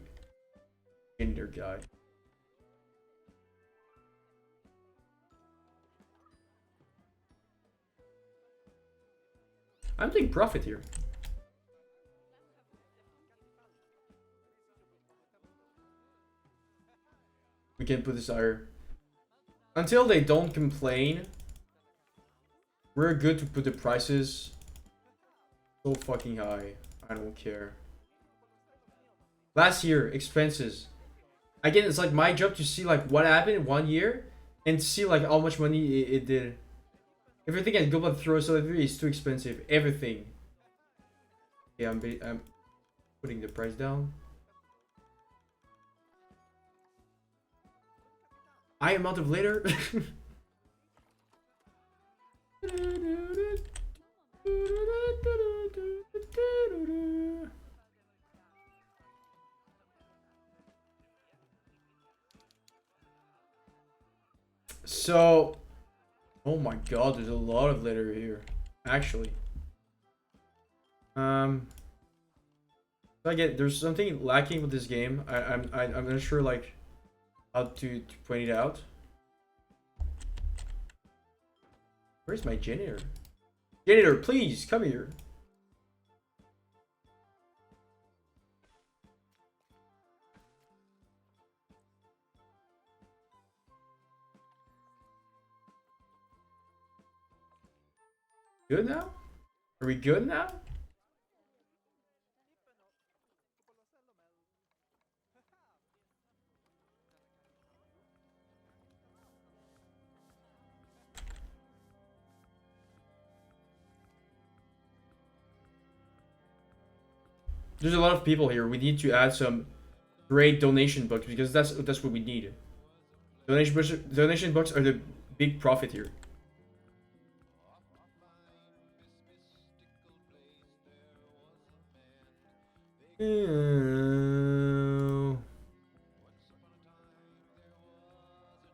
gender guy. I'm taking profit here. We can put this higher. Until they don't complain, we're good to put the prices so fucking high. I don't care. Last year, expenses. Again, it's like my job to see like what happened in 1 year and see like how much money it did. Everything at Goblin Throw Celebrity is too expensive. Everything. Yeah, I'm putting the price down. I am out of later. So, oh my god, there's a lot of litter here, actually. There's something lacking with this game. I'm not sure like how to point it out. Where's my janitor? Janitor, please come here. Good now? Are we good now? There's a lot of people here. We need to add some great donation books because that's what we need. Donation books are the big profit here.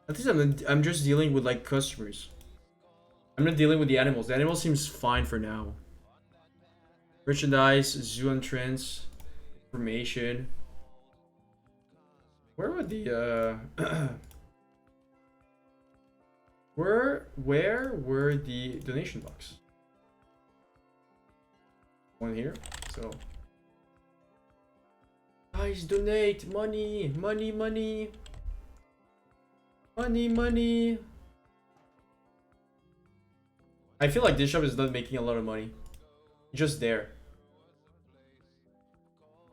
At least I'm just dealing with like customers. I'm not dealing with the animals. The animal seems fine for now. Merchandise, zoo entrance, information. Where would the where were the donation box? One here. So guys, donate money, money, money, money, money. I feel like this shop is not making a lot of money. It's just there.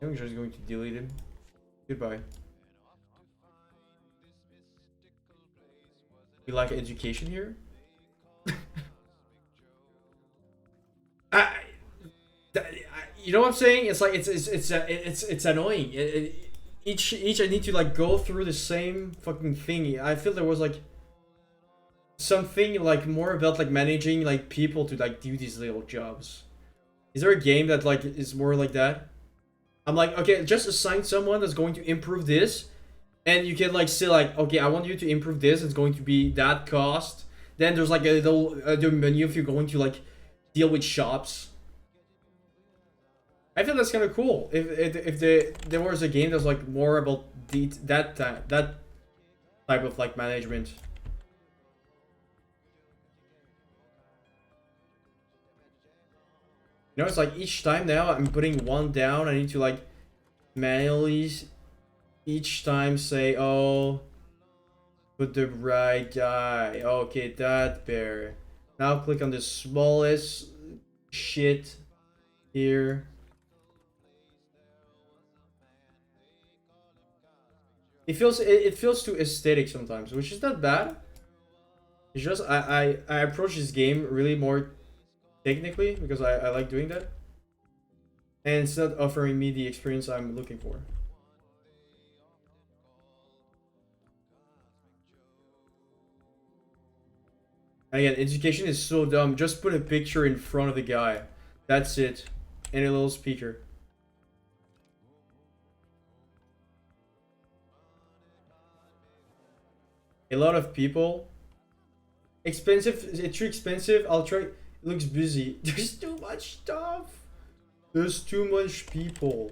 I'm just going to delete him. Goodbye. We like education here. I, you know what I'm saying? It's like it's annoying. Each I need to like go through the same fucking thing. I feel there was like something like more about like managing like people to like do these little jobs. Is there a game that like is more like that? I'm like, okay, just assign someone that's going to improve this, and you can like say like, okay, I want you to improve this. It's going to be that cost. Then there's like a little menu if you're going to like deal with shops. I feel that's kind of cool. If there was a game that's like more about that type of like management. You know, it's like each time now I'm putting one down. I need to like manually each time say, oh, put the right guy. Okay, that bear. Now click on the smallest shit here. It feels too aesthetic sometimes, which is not bad. It's just I approach this game really more technically because I like doing that. And it's not offering me the experience I'm looking for. Again, education is so dumb. Just put a picture in front of the guy. That's it. And a little speaker. A lot of people. Expensive. It's too expensive. I'll try. It looks busy. There's too much stuff. There's too much people.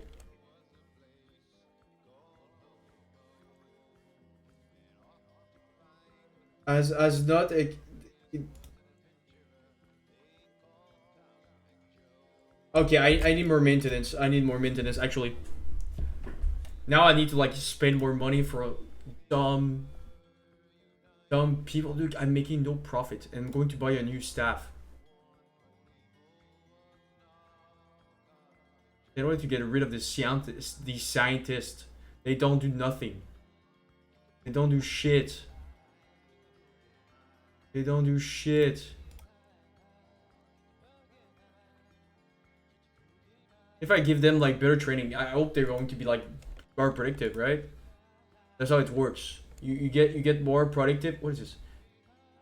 As not a. Okay, I need more maintenance. I need more maintenance actually. Now I need to like spend more money for dumb people. Dude, I'm making no profit and I'm going to buy a new staff. They don't want to get rid of the scientists. These scientists, they don't do nothing. They don't do shit. They don't do shit. If I give them like better training, I hope they're going to be like more predictive, right? That's how it works. You get more productive. What is this?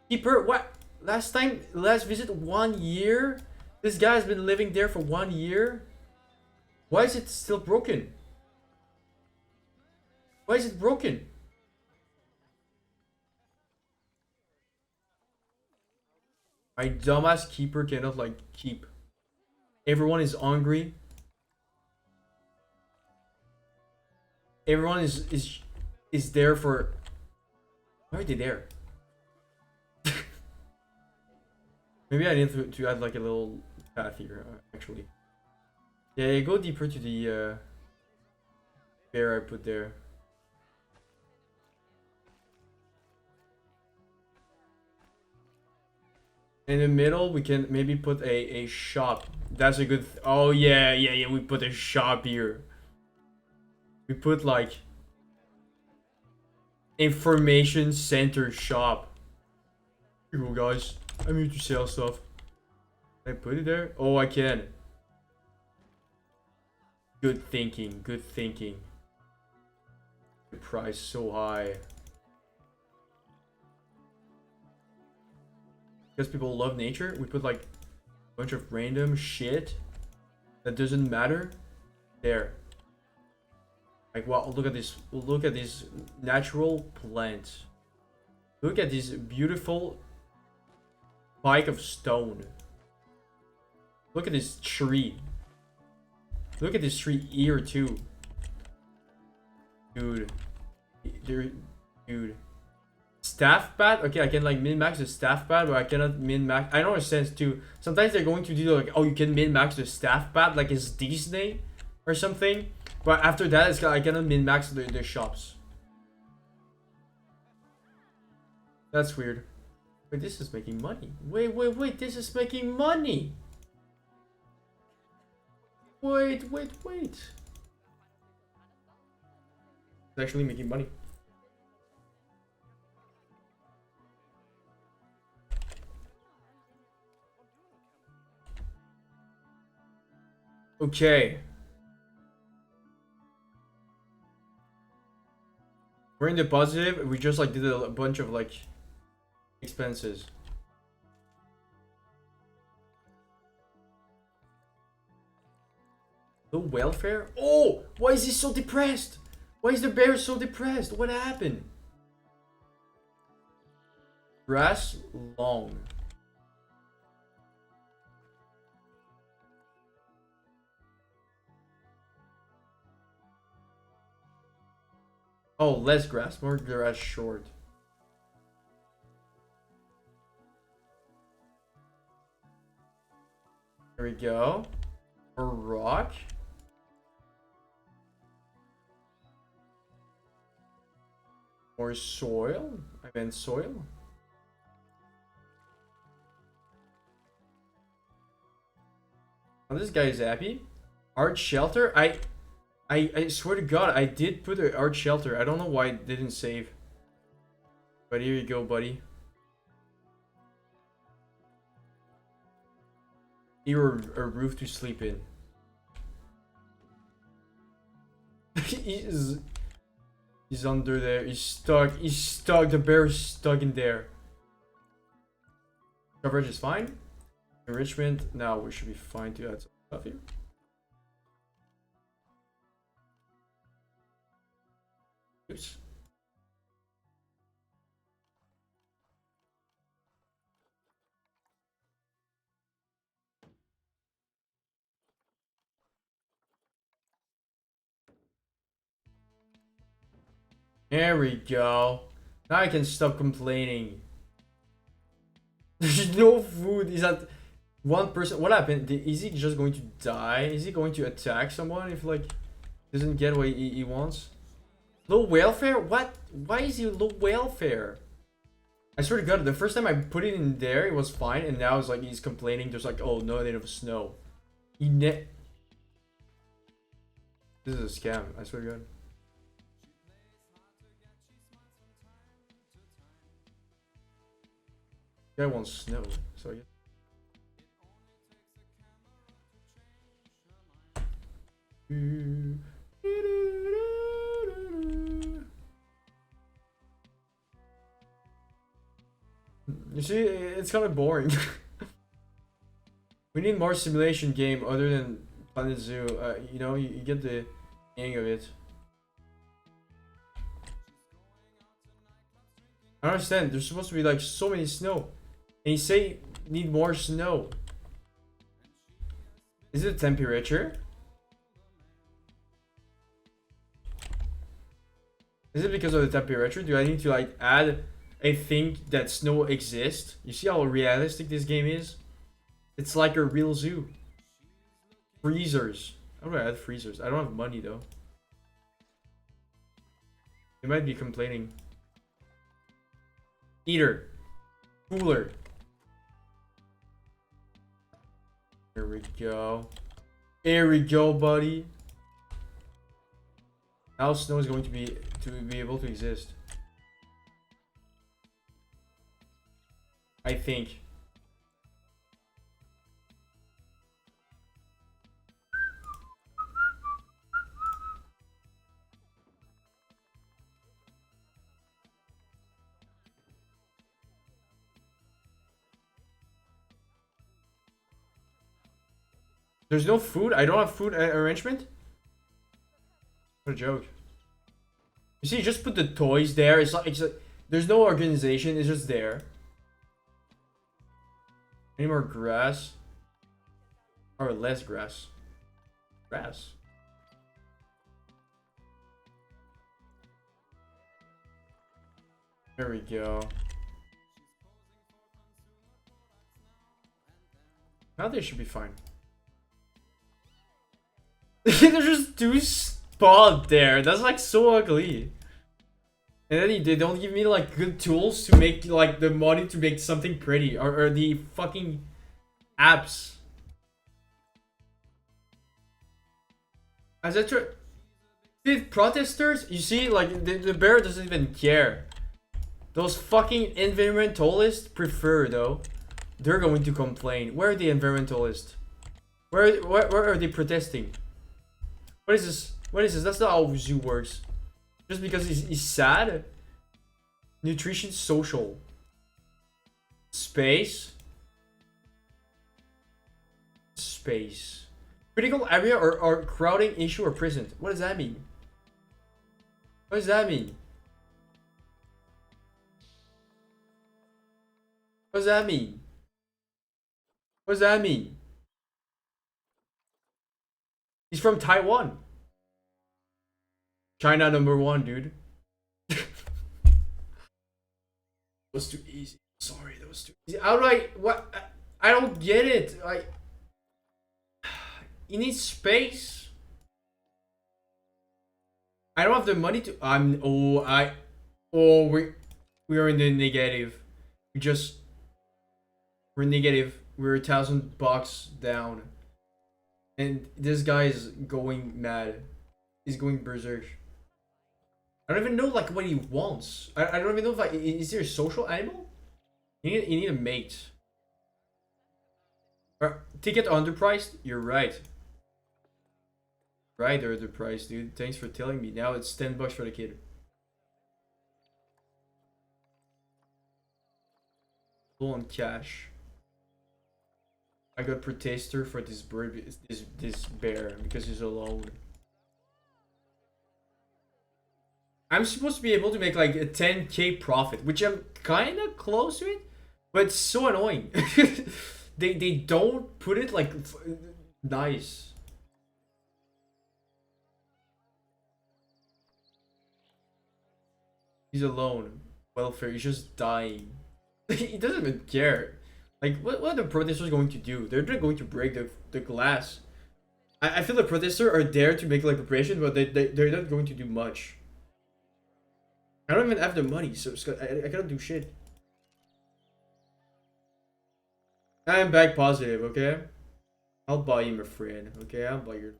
Keeper, what? Last visit 1 year? This guy's been living there for 1 year? Why is it still broken? Why is it broken? My dumbass keeper cannot like keep. Everyone is hungry. Everyone is there for. Why are they there? Maybe I need to add like a little path here, actually. Yeah, go deeper to the bear I put there. In the middle, we can maybe put a shop. That's a good. Oh yeah, yeah, yeah. We put a shop here. We put like information center shop. Here you go, guys. I'm here to sell stuff. Can I put it there? Oh, I can. Good thinking. Good thinking. The price so high. Because people love nature, we put like a bunch of random shit that doesn't matter there. Like, wow, look at this. Look at this natural plant. Look at this beautiful pike of stone. Look at this tree. Look at this tree here too. Dude. Dude. Staff pad? Okay, I can like min-max the staff pad, but I cannot min-max. I don't understand too. Sometimes they're going to do like, oh, you can min-max the staff pad like it's Disney or something. But after that, it's I cannot min-max the shops. That's weird. Wait, this is making money. Wait, this is making money. Wait. It's actually making money. Okay. We're in the positive. We just like did a bunch of like expenses. The welfare? Oh, why is he so depressed? Why is the bear so depressed? What happened? Grass long. Oh, less grass, more grass short. There we go. A rock. More soil. I meant soil. Oh, this guy is happy. Art shelter. I swear to God, I did put an art shelter. I don't know why it didn't save. But here you go, buddy. Here a roof to sleep in. He's under there. He's stuck. He's stuck. The bear is stuck in there. Coverage is fine. Enrichment. Now we should be fine to add some stuff here. Oops. There we go. Now I can stop complaining. There's no food. Is that one person? What happened? Is he just going to die? Is he going to attack someone if like doesn't get what he wants? Low welfare? What? Why is he low welfare? I swear to God, the first time I put it in there, it was fine, and now it's like he's complaining. There's like, oh, no enough snow. This is a scam. I swear to God. Guy wants snow, so yeah. You see, it's kind of boring. We need more simulation game other than Planet Zoo. You know, you get the hang of it. I don't understand. There's supposed to be like so many snow. And you say need more snow. Is it temperature? Is it because of the temperature? Do I need to like add a thing that snow exists? You see how realistic this game is? It's like a real zoo. Freezers. How do I add freezers? I don't have money though. They might be complaining. Eater. Cooler. Here we go. Here we go, buddy. Now snow is going to be able to exist. I think. There's no food? I don't have food arrangement? What a joke. You see, just put the toys there. It's like there's no organization, it's just there. Any more grass? Or less grass? Grass. There we go. Now they should be fine. There's just two spots there. That's like so ugly. And then they don't give me like good tools to make like the money to make something pretty, or the fucking apps. As I try, the protesters, you see, like the bear doesn't even care. Those fucking environmentalists prefer though. They're going to complain. Where are the environmentalists? Where are they protesting? What is this? What is this? That's not how zoo works. Just because he's sad? Nutrition, social. Space. Space. Critical area or crowding issue or present. What does that mean? What does that mean? What does that mean? What does that mean? He's from Taiwan. China #1, dude. That was too easy. Sorry, that was too easy. How do I... What? I don't get it. You need space. I don't have the money to... we are in the negative. We're negative. We're $1,000 down. And this guy is going mad. He's going berserk. I don't even know like what he wants. I don't even know if is there a social animal? You need a mate. Ticket underpriced? You're right. Right, they're underpriced, dude. Thanks for telling me. Now it's $10 for the kid. Full on cash. I got protester for this bird, this bear because he's alone. I'm supposed to be able to make like a 10k profit, which I'm kind of close to it, but it's so annoying. they don't put it like nice. He's alone. Welfare. He's just dying. He doesn't even care. Like, what are the protesters going to do? They're not going to break the glass. I feel the protesters are there to make like preparation, but they're not going to do much. I don't even have the money, so I cannot do shit. I am back positive, okay? I'll buy you, my friend, okay? I'll buy you.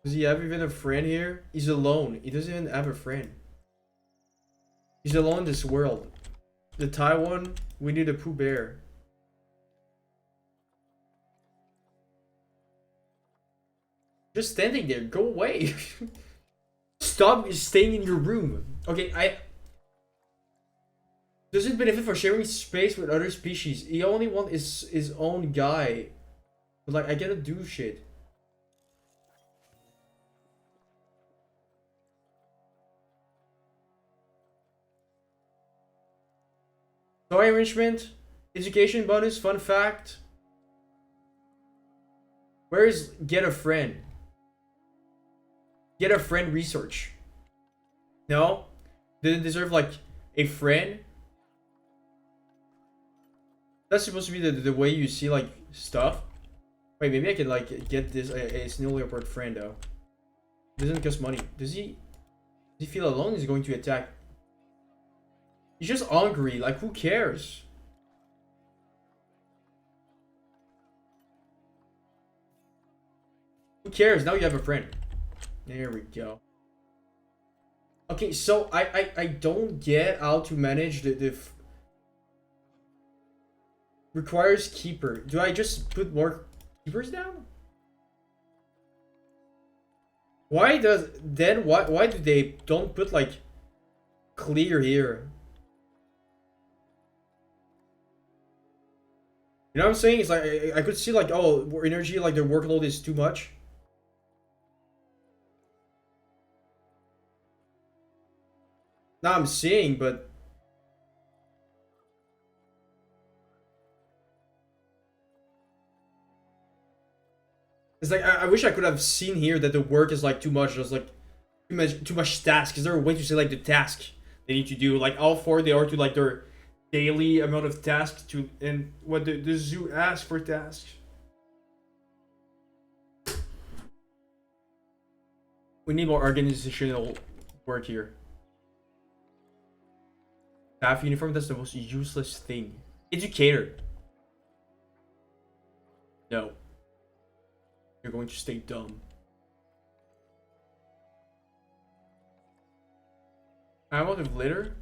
Does he have even a friend here? He's alone. He doesn't even have a friend. He's alone in this world. The Taiwan, we need a Pooh Bear. Just standing there, go away. Stop staying in your room. Okay, does it benefit for sharing space with other species? He only wants his own guy. But like, I gotta do shit. Toy enrichment, education bonus, fun fact. Where is get a friend? Get a friend research. No? Didn't deserve like a friend? That's supposed to be the way you see like stuff. Wait, maybe I can like get this a snow leopard friend though. Doesn't cost money. Does he feel alone? He's going to attack. He's just hungry. Like who cares? Who cares? Now you have a friend. There we go. Okay, so I don't get how to manage the requires keeper. Do I just put more keepers down? Why do they don't put like clear here? You know what I'm saying? It's like I could see like, oh, energy, like their workload is too much. Now I'm seeing, but it's like I wish I could have seen here that the work is like too much. There's like too much task. Is there a way to say like the task they need to do? Like how far they are to like their daily amount of tasks to and what the zoo asks for tasks. We need more organizational work here. Staff uniform, that's the most useless thing. Educator. No. You're going to stay dumb. Amount of litter?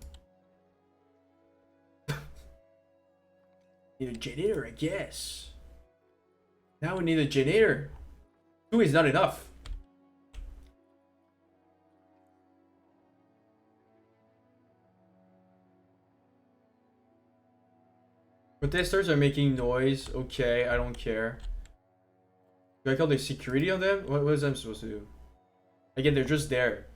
Need a janitor, I guess. Now we need a janitor. 2 is not enough. Protesters are making noise. Okay, I don't care. Do I call the security on them? What is I'm supposed to do? Again, they're just there.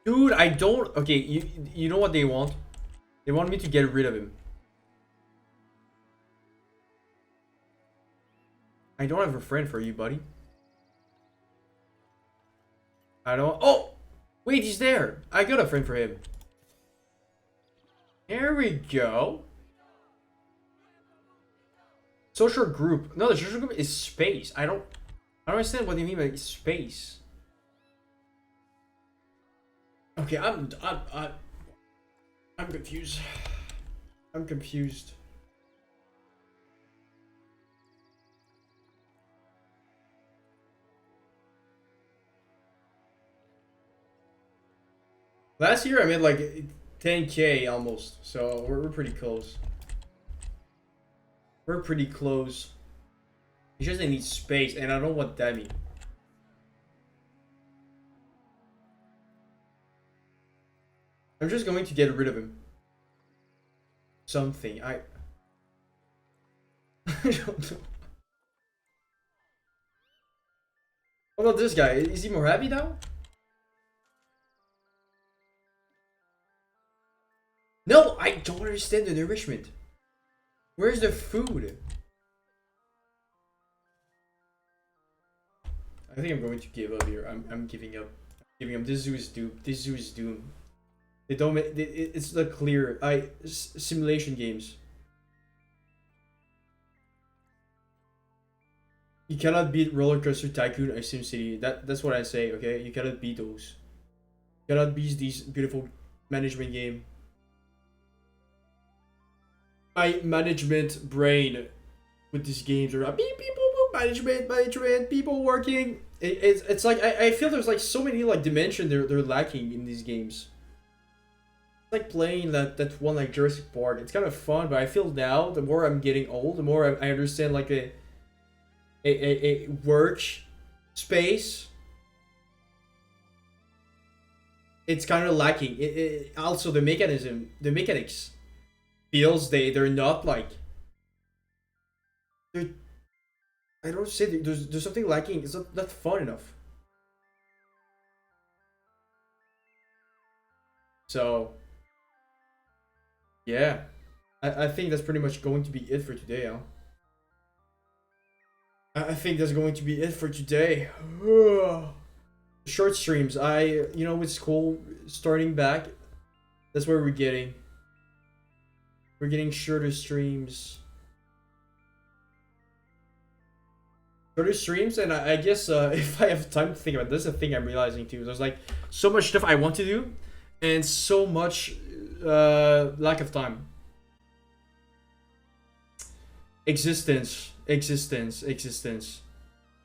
Dude, I don't... Okay, you know what they want? They want me to get rid of him. I don't have a friend for you, buddy. I don't... Oh! Wait, he's there. I got a friend for him. There we go. Social group. No, the social group is space. I don't understand what you mean by space. Okay, I'm confused. I'm confused. Last year I made like 10K almost, so we're pretty close. We're pretty close. It's just I need space, and I don't know what that means. I'm just going to get rid of him. Something. I don't know. What about this guy? Is he more happy now? No, I don't understand the nourishment. Where's the food? I think I'm going to give up here. I'm giving up. Giving up. This zoo is doomed. This zoo is doomed. They don't make it's the clear simulation games. You cannot beat Roller Coaster Tycoon or SimCity. That's what I say, okay? You cannot beat those. You cannot beat these beautiful management game. My management brain with these games are beep beep boop boop management people working. It's like I feel there's like so many like dimension they're lacking in these games. It's like playing that one like Jurassic Park. It's kind of fun, but I feel now the more I'm getting old, the more I understand like a work space. it's kind of lacking. Also the mechanics feels they're not like they're. I don't say there's something lacking. It's not fun enough. So yeah, I think that's pretty much going to be it for today, Al. I think that's going to be it for today. Short streams. With school starting back, that's where we're getting. We're getting shorter streams. Shorter streams, and I guess if I have time to think about this, is a thing I'm realizing too. There's like so much stuff I want to do, and so much lack of time. Existence.